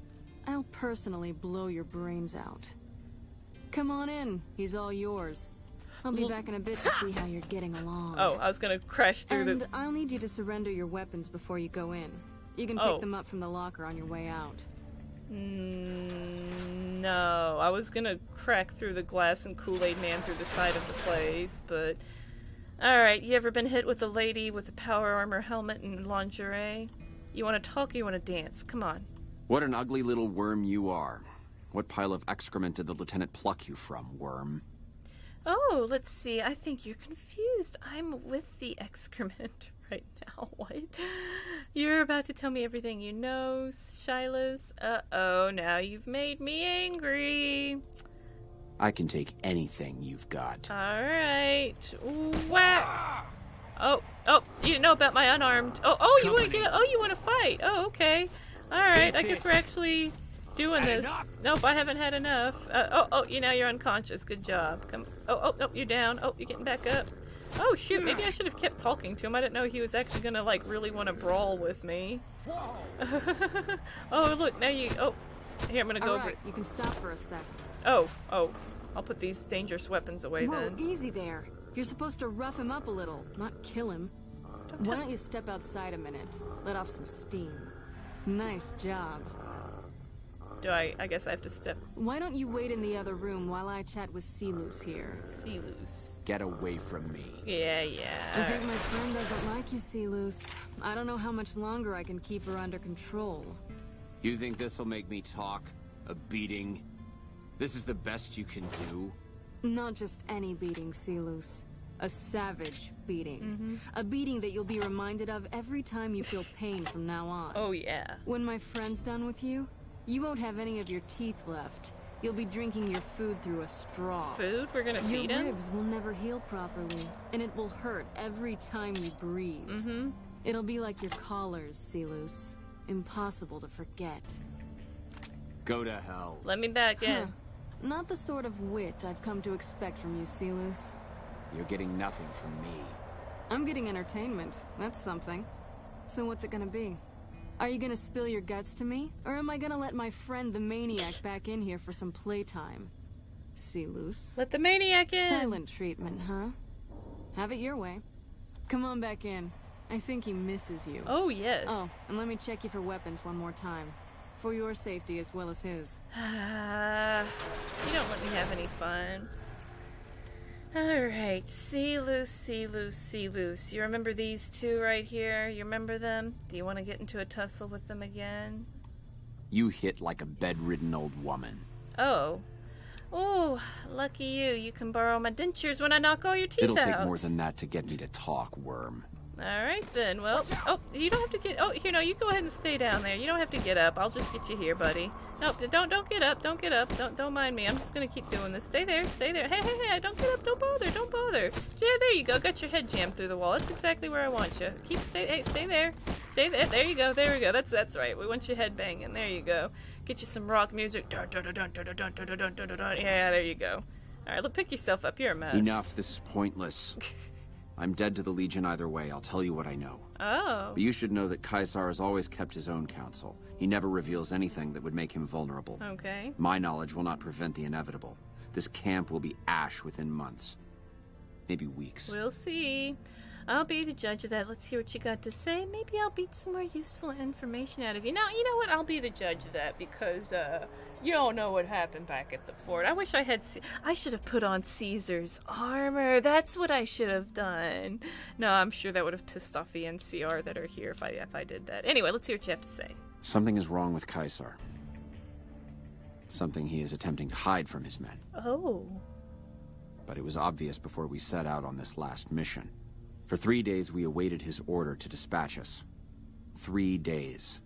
[SPEAKER 8] I'll personally blow your brains out. Come on in, he's all yours. I'll be back in a bit to see how you're getting along.
[SPEAKER 1] Oh, I was gonna crash through
[SPEAKER 8] And
[SPEAKER 1] the...
[SPEAKER 8] I'll need you to surrender your weapons before you go in. You can pick them up from the locker on your way out.
[SPEAKER 1] No, I was gonna crack through the glass and Kool-Aid man through the side of the place, but... Alright, you ever been hit with a lady with a power armor helmet and lingerie? You wanna talk or you wanna dance? Come on.
[SPEAKER 3] What an ugly little worm you are. What pile of excrement did the lieutenant pluck you from, worm?
[SPEAKER 1] Oh, let's see. I think you're confused. I'm with the excrement right now. What? You're about to tell me everything you know, Shilas? Uh-oh, now you've made me angry.
[SPEAKER 3] I can take anything you've got.
[SPEAKER 1] Alright. Whack! Oh, you didn't know about my unarmed... Oh, you want to get... Oh, you want to fight? Oh, okay. Alright, I guess we're actually doing this. Nope, I haven't had enough. You know, you're unconscious. Good job. Come... Oh, you're down. Oh, you're getting back up. Oh, shoot, maybe I should have kept talking to him. I didn't know he was actually gonna, like, really want to brawl with me. Oh, look, now you... Oh, here, I'm gonna go over...
[SPEAKER 8] Alright, you can stop for a sec.
[SPEAKER 1] Oh, I'll put these dangerous weapons away
[SPEAKER 8] Whoa,
[SPEAKER 1] then.
[SPEAKER 8] easy there. You're supposed to rough him up a little, not kill him. Why don't you step outside a minute? Let off some steam. Nice job.
[SPEAKER 1] Do I guess I have to step...
[SPEAKER 8] Why don't you wait in the other room while I chat with Silus here?
[SPEAKER 1] See loose.
[SPEAKER 3] Get away from me.
[SPEAKER 1] Yeah.
[SPEAKER 8] I think my friend doesn't like you, Silus. I don't know how much longer I can keep her under control.
[SPEAKER 3] You think this'll make me talk? A beating? This is the best you can do?
[SPEAKER 8] Not just any beating, Silus. A savage beating. A beating that you'll be reminded of every time you feel pain from now on.
[SPEAKER 1] Oh, yeah.
[SPEAKER 8] When my friend's done with you, you won't have any of your teeth left. You'll be drinking your food through a straw.
[SPEAKER 1] Food? We're gonna feed
[SPEAKER 8] Your
[SPEAKER 1] him?
[SPEAKER 8] ribs will never heal properly, and it will hurt every time you breathe. It'll be like your collars, Silus. Impossible to forget.
[SPEAKER 3] Go to hell.
[SPEAKER 1] Let me back in.
[SPEAKER 8] Huh. Not the sort of wit I've come to expect from you, Silus.
[SPEAKER 3] You're getting nothing from me.
[SPEAKER 8] I'm getting entertainment. That's something. So what's it gonna be? Are you gonna spill your guts to me? Or am I gonna let my friend the maniac back in here for some playtime? Silus.
[SPEAKER 1] Let the maniac in.
[SPEAKER 8] Silent treatment, huh? Have it your way. Come on back in. I think he misses you.
[SPEAKER 1] Oh, yes.
[SPEAKER 8] Oh, and let me check you for weapons one more time. For your safety as well as his.
[SPEAKER 1] You don't let me have any fun. Alright, Silus. You remember these two right here? You remember them? Do you want to get into a tussle with them again?
[SPEAKER 3] You hit like a bedridden old woman.
[SPEAKER 1] Oh. Oh, lucky you. You can borrow my dentures when I knock all your teeth
[SPEAKER 3] It'll
[SPEAKER 1] out.
[SPEAKER 3] take more than that to get me to talk, worm.
[SPEAKER 1] Alright then, well, oh, you don't have to get, oh, here, no, you go ahead and stay down there. You don't have to get up. I'll just get you here, buddy. No, don't get up, don't get up. Don't mind me. I'm just gonna keep doing this. Stay there, stay there. Hey, don't get up, don't bother. Yeah, there you go. Got your head jammed through the wall. That's exactly where I want you. Stay there. Stay there. There you go, there we go. That's right. We want your head banging. There you go. Get you some rock music. Yeah, there you go. Alright, look, pick yourself up. You're a mess.
[SPEAKER 3] Enough, this is pointless. I'm dead to the Legion either way. I'll tell you what I know.
[SPEAKER 1] Oh.
[SPEAKER 3] But you should know that Caesar has always kept his own counsel. He never reveals anything that would make him vulnerable.
[SPEAKER 1] Okay.
[SPEAKER 3] My knowledge will not prevent the inevitable. This camp will be ash within months. Maybe weeks.
[SPEAKER 1] We'll see. I'll be the judge of that. Let's hear what you got to say. Maybe I'll beat some more useful information out of you. Now, you know what? I'll be the judge of that because, you don't know what happened back at the fort. I wish I had... I should have put on Caesar's armor. That's what I should have done. No, I'm sure that would have pissed off the NCR that are here if I did that. Anyway, let's hear what you have to say.
[SPEAKER 3] Something is wrong with Caesar. Something he is attempting to hide from his men.
[SPEAKER 1] Oh.
[SPEAKER 3] But it was obvious before we set out on this last mission. For 3 days, we awaited his order to dispatch us. 3 days.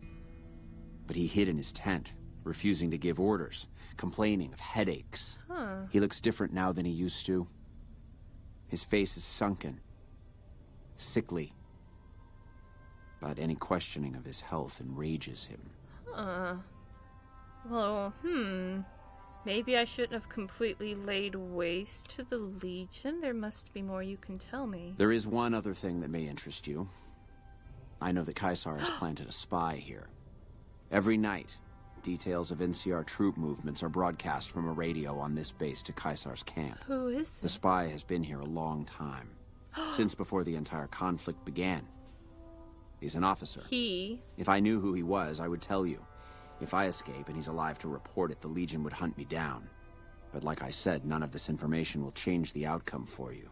[SPEAKER 3] But he hid in his tent, refusing to give orders, complaining of headaches.
[SPEAKER 1] Huh.
[SPEAKER 3] He looks different now than he used to. His face is sunken, sickly. But any questioning of his health enrages him.
[SPEAKER 1] Well, maybe I shouldn't have completely laid waste to the Legion. There must be more you can tell me.
[SPEAKER 3] There is one other thing that may interest you. I know that Caesar has planted a spy here. Every night, details of NCR troop movements are broadcast from a radio on this base to Caesar's camp.
[SPEAKER 1] Who is
[SPEAKER 3] The
[SPEAKER 1] it?
[SPEAKER 3] spy has been here a long time, since before the entire conflict began. He's an officer. If I knew who he was, I would tell you. If I escape and he's alive to report it, the Legion would hunt me down. But like I said, none of this information will change the outcome for you.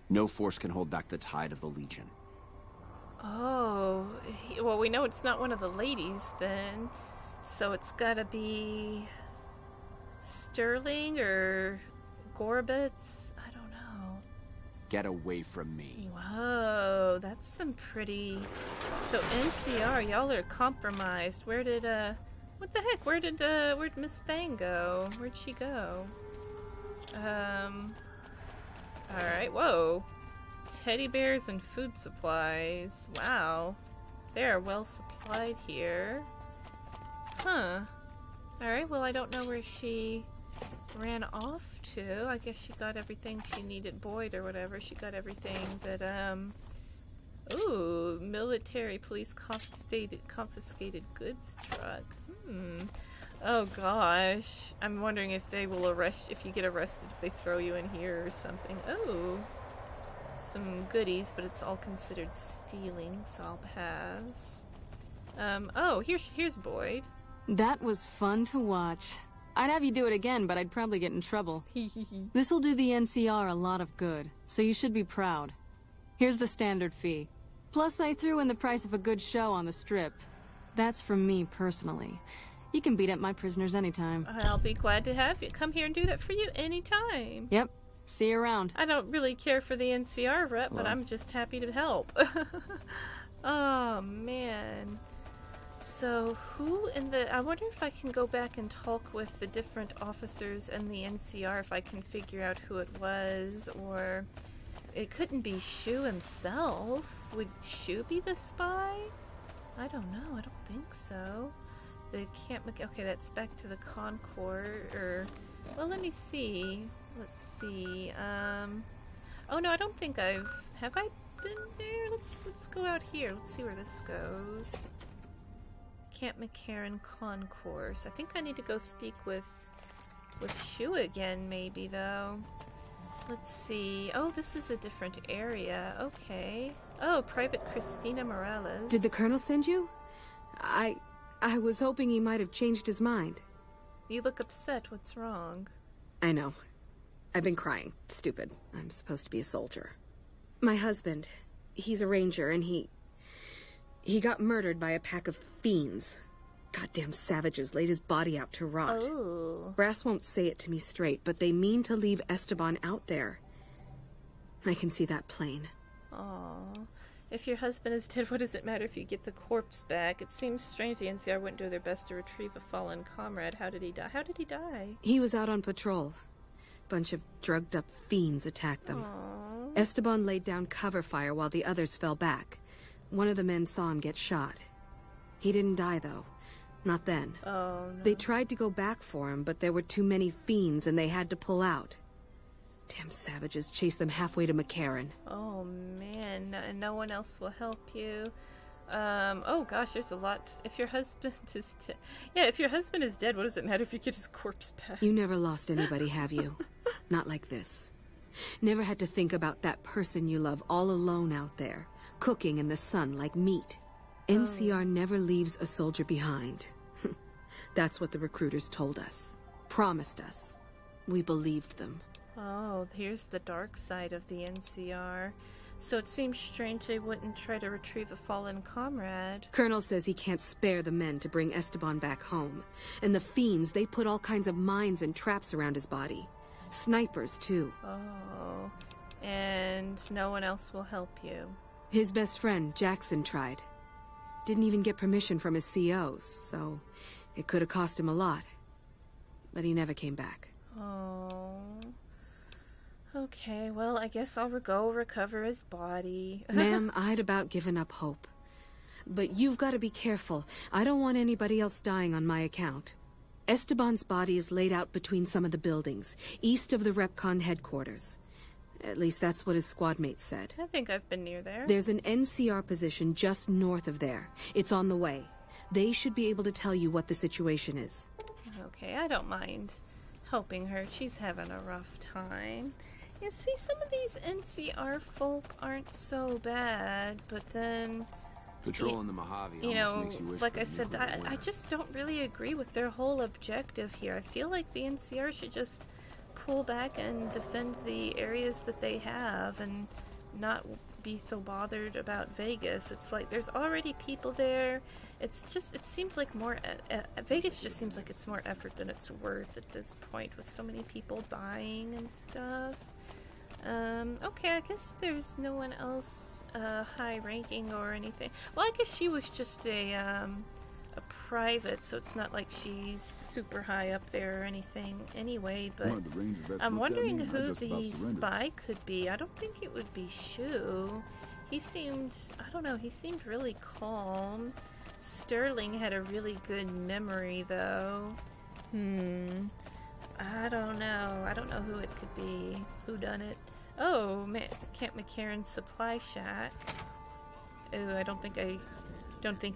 [SPEAKER 3] No force can hold back the tide of the Legion.
[SPEAKER 1] Oh, well, we know it's not one of the ladies then. So it's gotta be Sterling or Gorbitz? I don't know.
[SPEAKER 3] Get away from me.
[SPEAKER 1] Whoa, that's some pretty... So NCR, y'all are compromised. Where did, what the heck? Where'd Miss Thang go? Where'd she go? Alright, whoa. Teddy bears and food supplies. Wow. They are well supplied here. Huh. Alright, well, I don't know where she ran off to. I guess she got everything she needed. Boyd or whatever. She got everything that, ooh, military police confiscated goods truck. Oh gosh. I'm wondering if they will if you get arrested, if they throw you in here or something. Oh. Some goodies, but it's all considered stealing, so I'll pass. Oh, here's Boyd.
[SPEAKER 8] That was fun to watch. I'd have you do it again, but I'd probably get in trouble. This'll do the NCR a lot of good, so you should be proud. Here's the standard fee. Plus, I threw in the price of a good show on the strip. That's from me personally. You can beat up my prisoners anytime.
[SPEAKER 1] I'll be glad to have you come here and do that for you anytime.
[SPEAKER 8] Yep. See you around.
[SPEAKER 1] I don't really care for the NCR rep, but I'm just happy to help. Oh, man. So, who in the... I wonder if I can go back and talk with the different officers and the NCR if I can figure out who it was, or... It couldn't be Shu himself. Would Shu be the spy? I don't know. I don't think so. The Camp McCarran... Okay, that's back to the Concord, or... Well, let me see. Let's see. Oh no, I don't think Have I been there? Let's go out here. Let's see where this goes. Camp McCarran Concourse. I think I need to go speak with Shu again, maybe though. Let's see. Oh, this is a different area. Okay. Oh, Private Christina Morales.
[SPEAKER 9] Did the Colonel send you? I was hoping he might have changed his mind.
[SPEAKER 1] You look upset. What's wrong?
[SPEAKER 9] I know. I've been crying. Stupid. I'm supposed to be a soldier. My husband, he's a ranger, and he got murdered by a pack of fiends. Goddamn savages laid his body out to rot.
[SPEAKER 1] Oh.
[SPEAKER 9] Brass won't say it to me straight, but they mean to leave Esteban out there. I can see that plain.
[SPEAKER 1] Aw. If your husband is dead, what does it matter if you get the corpse back? It seems strange the NCR wouldn't do their best to retrieve a fallen comrade. How did he die? How did he die?
[SPEAKER 9] He was out on patrol. Bunch of drugged-up fiends attacked them.
[SPEAKER 1] Aww.
[SPEAKER 9] Esteban laid down cover fire while the others fell back. One of the men saw him get shot. He didn't die, though. Not then.
[SPEAKER 1] Oh, no.
[SPEAKER 9] They tried to go back for him, but there were too many fiends and they had to pull out. Damn savages chased them halfway to McCarran.
[SPEAKER 1] Oh, man. And no one else will help you. Oh gosh, there's a lot. If your husband is dead... Yeah, if your husband is dead, what does it matter if you get his corpse back?
[SPEAKER 9] You never lost anybody, have you? Not like this. Never had to think about that person you love all alone out there, cooking in the sun like meat. NCR never leaves a soldier behind. That's what the recruiters told us. Promised us. We believed them.
[SPEAKER 1] Oh, here's the dark side of the NCR. So it seems strange they wouldn't try to retrieve a fallen comrade.
[SPEAKER 9] Colonel says he can't spare the men to bring Esteban back home. And the fiends, they put all kinds of mines and traps around his body. Snipers, too.
[SPEAKER 1] Oh, and no one else will help you.
[SPEAKER 9] His best friend, Jackson, tried. Didn't even get permission from his CO, so it could have cost him a lot. But he never came back.
[SPEAKER 1] Oh. Okay, well, I guess I'll go recover his body.
[SPEAKER 9] Ma'am, I'd about given up hope. But you've got to be careful. I don't want anybody else dying on my account. Esteban's body is laid out between some of the buildings, east of the RepCon headquarters. At least that's what his squad mates said.
[SPEAKER 1] I think I've been near there.
[SPEAKER 9] There's an NCR position just north of there. It's on the way. They should be able to tell you what the situation is.
[SPEAKER 1] Okay, I don't mind helping her. She's having a rough time. You see, some of these NCR folk aren't so bad, but then...
[SPEAKER 3] Patrolling the Mojave
[SPEAKER 1] you
[SPEAKER 3] almost
[SPEAKER 1] know,
[SPEAKER 3] makes you wish
[SPEAKER 1] like
[SPEAKER 3] for
[SPEAKER 1] I
[SPEAKER 3] a
[SPEAKER 1] said,
[SPEAKER 3] nuclear
[SPEAKER 1] I
[SPEAKER 3] winter.
[SPEAKER 1] just don't really agree with their whole objective here. I feel like the NCR should just pull back and defend the areas that they have and not be so bothered about Vegas. It's like there's already people there. It's just, it seems like more, Vegas just seems like it's more effort than it's worth at this point with so many people dying and stuff. Okay, I guess there's no one else high ranking or anything. Well, I guess she was just a private, so it's not like she's super high up there or anything anyway, but
[SPEAKER 4] One of the Rangers best
[SPEAKER 1] I'm
[SPEAKER 4] looked at
[SPEAKER 1] wondering
[SPEAKER 4] me and I
[SPEAKER 1] who
[SPEAKER 4] just about
[SPEAKER 1] the
[SPEAKER 4] surrendered.
[SPEAKER 1] spy could be. I don't think it would be Shu. He seemed, I don't know, he seemed really calm. Sterling had a really good memory, though. I don't know. I don't know who it could be. Who done it? Oh, Camp McCarran supply shack. Ooh, I don't think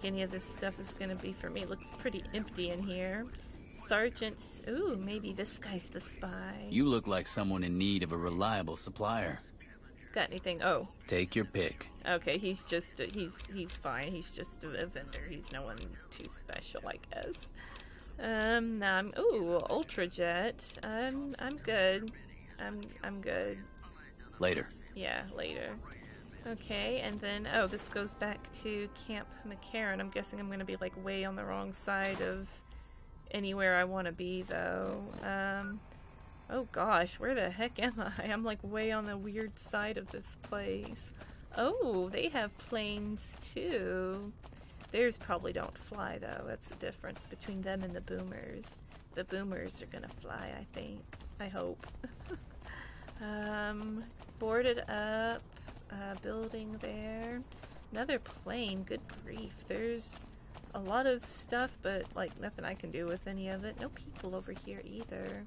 [SPEAKER 1] any of this stuff is gonna be for me. It looks pretty empty in here. Sergeant, ooh, maybe this guy's the spy.
[SPEAKER 10] You look like someone in need of a reliable supplier.
[SPEAKER 1] Got anything? Oh,
[SPEAKER 10] Take your pick.
[SPEAKER 1] okay. He's just he's fine. He's just a vendor. He's no one too special, I guess. Now I'm Ultrajet. I'm good. I'm good.
[SPEAKER 10] Later.
[SPEAKER 1] Yeah, later. Okay, and then, oh, this goes back to Camp McCarran. I'm guessing I'm going to be, like, way on the wrong side of anywhere I want to be, though. Oh gosh, where the heck am I? I'm, like, way on the weird side of this place. Oh, they have planes, too. Theirs probably don't fly, though. That's the difference between them and the boomers. The boomers are going to fly, I think. I hope. Boarded up. Building there. Another plane. Good grief. There's a lot of stuff, but like nothing I can do with any of it. No people over here either.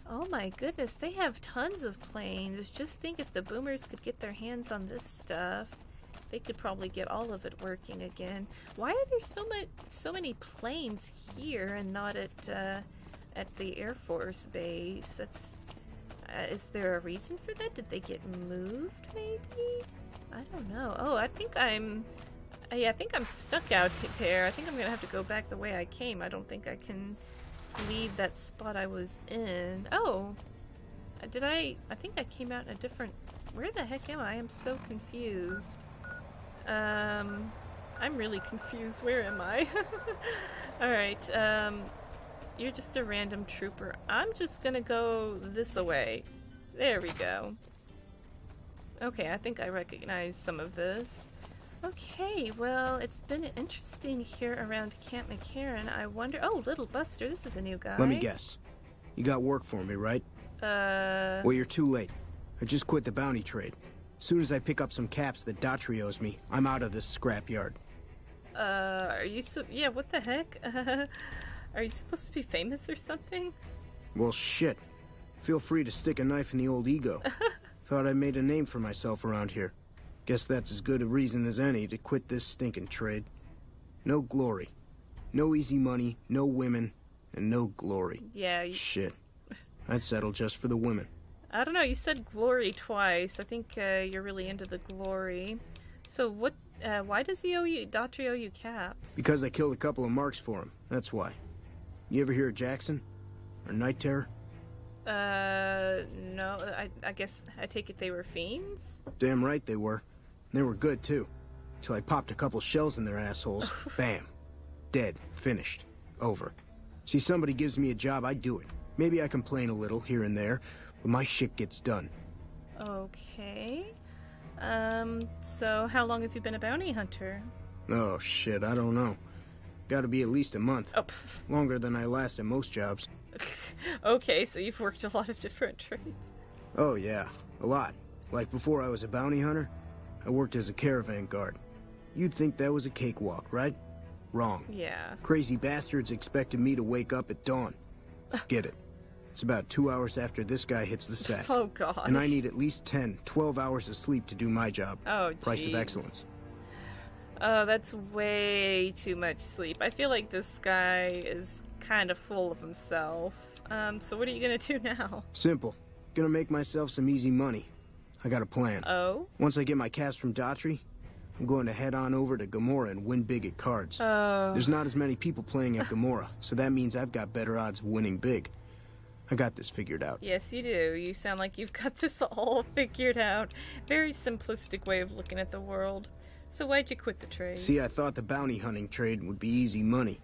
[SPEAKER 1] Oh my goodness, they have tons of planes. Just think if the boomers could get their hands on this stuff, they could probably get all of it working again. Why are there so many planes here and not at the Air Force base? That's is there a reason for that? Did they get moved, maybe? I don't know. Oh, I think I'm stuck out there. I think I'm gonna have to go back the way I came. I don't think I can leave that spot I was in. Oh, did I think I came out in a different... Where the heck am I? I'm so confused. I'm really confused. Where am I? Alright, you're just a random trooper. I'm just gonna go this way. There we go. Okay, I think I recognize some of this. Okay, well, it's been interesting here around Camp McCarran. I wonder... Oh, Little Buster, this is a new guy.
[SPEAKER 11] Let me guess. You got work for me, right? Well, you're too late. I just quit the bounty trade. As soon as I pick up some caps that Daughtry owes me, I'm out of this scrapyard.
[SPEAKER 1] Are you yeah, what the heck? Are you supposed to be famous or something?
[SPEAKER 11] Well, shit. Feel free to stick a knife in the old ego. Thought I made a name for myself around here. Guess that's as good a reason as any to quit this stinking trade. No glory. No easy money, no women, and no glory.
[SPEAKER 1] Yeah,
[SPEAKER 11] Shit. I'd settle just for the women.
[SPEAKER 1] I don't know, you said glory twice. I think you're really into the glory. So what, why does Daughtry owe you caps?
[SPEAKER 11] Because I killed a couple of marks for him, that's why. You ever hear of Jackson? Or Night Terror?
[SPEAKER 1] No, I guess I take it they were fiends?
[SPEAKER 11] Damn right they were. They were good, too. Till I popped a couple shells in their assholes. Bam. Dead. Finished. Over. See, somebody gives me a job, I do it. Maybe I complain a little here and there, but my shit gets done.
[SPEAKER 1] Okay. So how long have you been a bounty hunter?
[SPEAKER 11] Oh, shit, I don't know. Gotta be at least a month.
[SPEAKER 1] Oh,
[SPEAKER 11] Longer than I last at most jobs.
[SPEAKER 1] okay, so you've worked a lot of different trades.
[SPEAKER 11] Oh, yeah. A lot. Like before I was a bounty hunter, I worked as a caravan guard. You'd think that was a cakewalk, right? Wrong.
[SPEAKER 1] Yeah.
[SPEAKER 11] Crazy bastards expected me to wake up at dawn. Get it. It's about 2 hours after this guy hits the sack.
[SPEAKER 1] Oh, God.
[SPEAKER 11] And I need at least 10, 12 hours of sleep to do my job.
[SPEAKER 1] Oh,
[SPEAKER 11] Price of
[SPEAKER 1] jeez.
[SPEAKER 11] excellence.
[SPEAKER 1] Oh, that's way too much sleep. I feel like this guy is kind of full of himself. So what are you gonna do now?
[SPEAKER 11] Simple. Gonna make myself some easy money. I got a plan.
[SPEAKER 1] Oh?
[SPEAKER 11] Once I get my caps from Daughtry, I'm going to head on over to Gomorrah and win big at cards.
[SPEAKER 1] Oh.
[SPEAKER 11] There's not as many people playing at Gomorrah, so that means I've got better odds of winning big. I got this figured out.
[SPEAKER 1] Yes, you do. You sound like you've got this all figured out. Very simplistic way of looking at the world. So why'd you quit the trade?
[SPEAKER 11] See, I thought the bounty hunting trade would be easy money,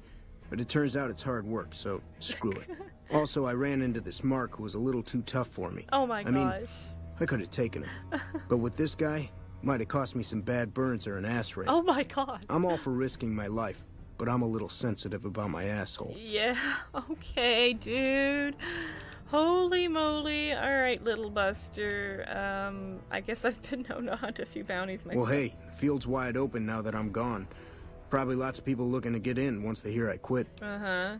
[SPEAKER 11] but it turns out it's hard work, so screw it. Also, I ran into this Mark who was a little too tough for me.
[SPEAKER 1] Oh my gosh.
[SPEAKER 11] I could have taken him. But with this guy, might have cost me some bad burns or an ass rape.
[SPEAKER 1] Oh my god.
[SPEAKER 11] I'm all for risking my life, but I'm a little sensitive about my asshole.
[SPEAKER 1] Yeah, okay, dude. Holy moly. Alright, Little Buster. I guess I've been known to hunt a few bounties myself.
[SPEAKER 11] Well, hey, the field's wide open now that I'm gone. Probably lots of people looking to get in once they hear I quit.
[SPEAKER 1] Uh-huh.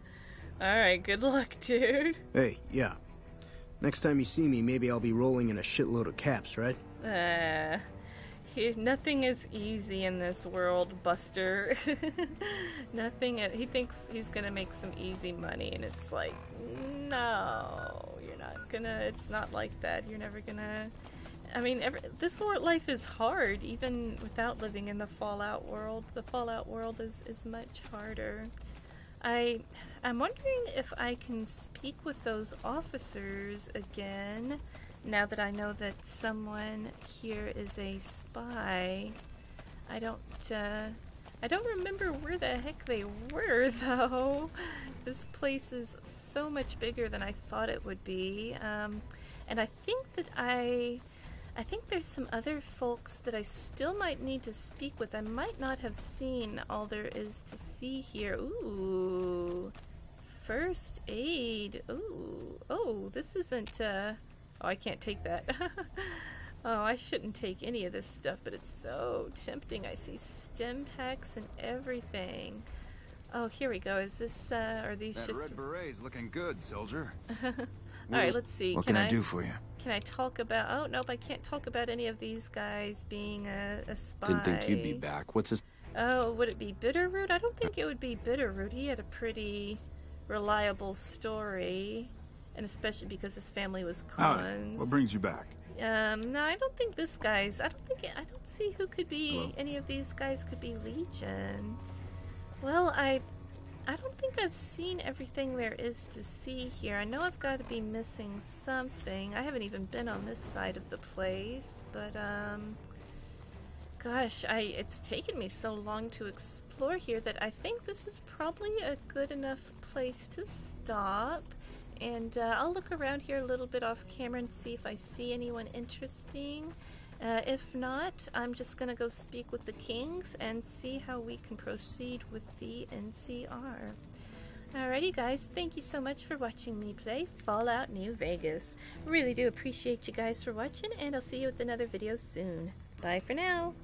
[SPEAKER 1] Alright, good luck, dude.
[SPEAKER 11] Hey, yeah. Next time you see me, maybe I'll be rolling in a shitload of caps, right?
[SPEAKER 1] Nothing is easy in this world, Buster. Nothing. He thinks he's gonna make some easy money, and it's like, no, you're not gonna. It's not like that. You're never gonna. I mean, this life is hard, even without living in the Fallout world. The Fallout world is much harder. I'm wondering if I can speak with those officers again. Now that I know that someone here is a spy. I don't remember where the heck they were, though. This place is so much bigger than I thought it would be. And I think that I think there's some other folks that I still might need to speak with. I might not have seen all there is to see here. Ooh. First aid. Ooh. Oh, this isn't, Oh, I can't take that. Oh, I shouldn't take any of this stuff, but it's so tempting. I see stim packs and everything. Oh, here we go. Is this, are these
[SPEAKER 5] that
[SPEAKER 1] just...
[SPEAKER 5] red beret's looking good, soldier.
[SPEAKER 1] Alright, let's see.
[SPEAKER 5] What can I do for you?
[SPEAKER 1] Can I talk about... Oh, nope, I can't talk about any of these guys being a spy.
[SPEAKER 3] Didn't think you'd be back. What's his...
[SPEAKER 1] Oh, would it be Bitterroot? I don't think it would be Bitterroot. He had a pretty reliable story. And especially because his family was cons.
[SPEAKER 6] What brings you back?
[SPEAKER 1] No, I don't think this guy's... I don't see who could be... Hello? Any of these guys could be Legion. Well, I don't think I've seen everything there is to see here. I know I've got to be missing something. I haven't even been on this side of the place, but, gosh, it's taken me so long to explore here that I think this is probably a good enough place to stop. And I'll look around here a little bit off camera and see if I see anyone interesting. If not, I'm just gonna go speak with the Kings and see how we can proceed with the NCR. Alrighty guys, thank you so much for watching me play Fallout New Vegas. Really do appreciate you guys for watching, and I'll see you with another video soon. Bye for now!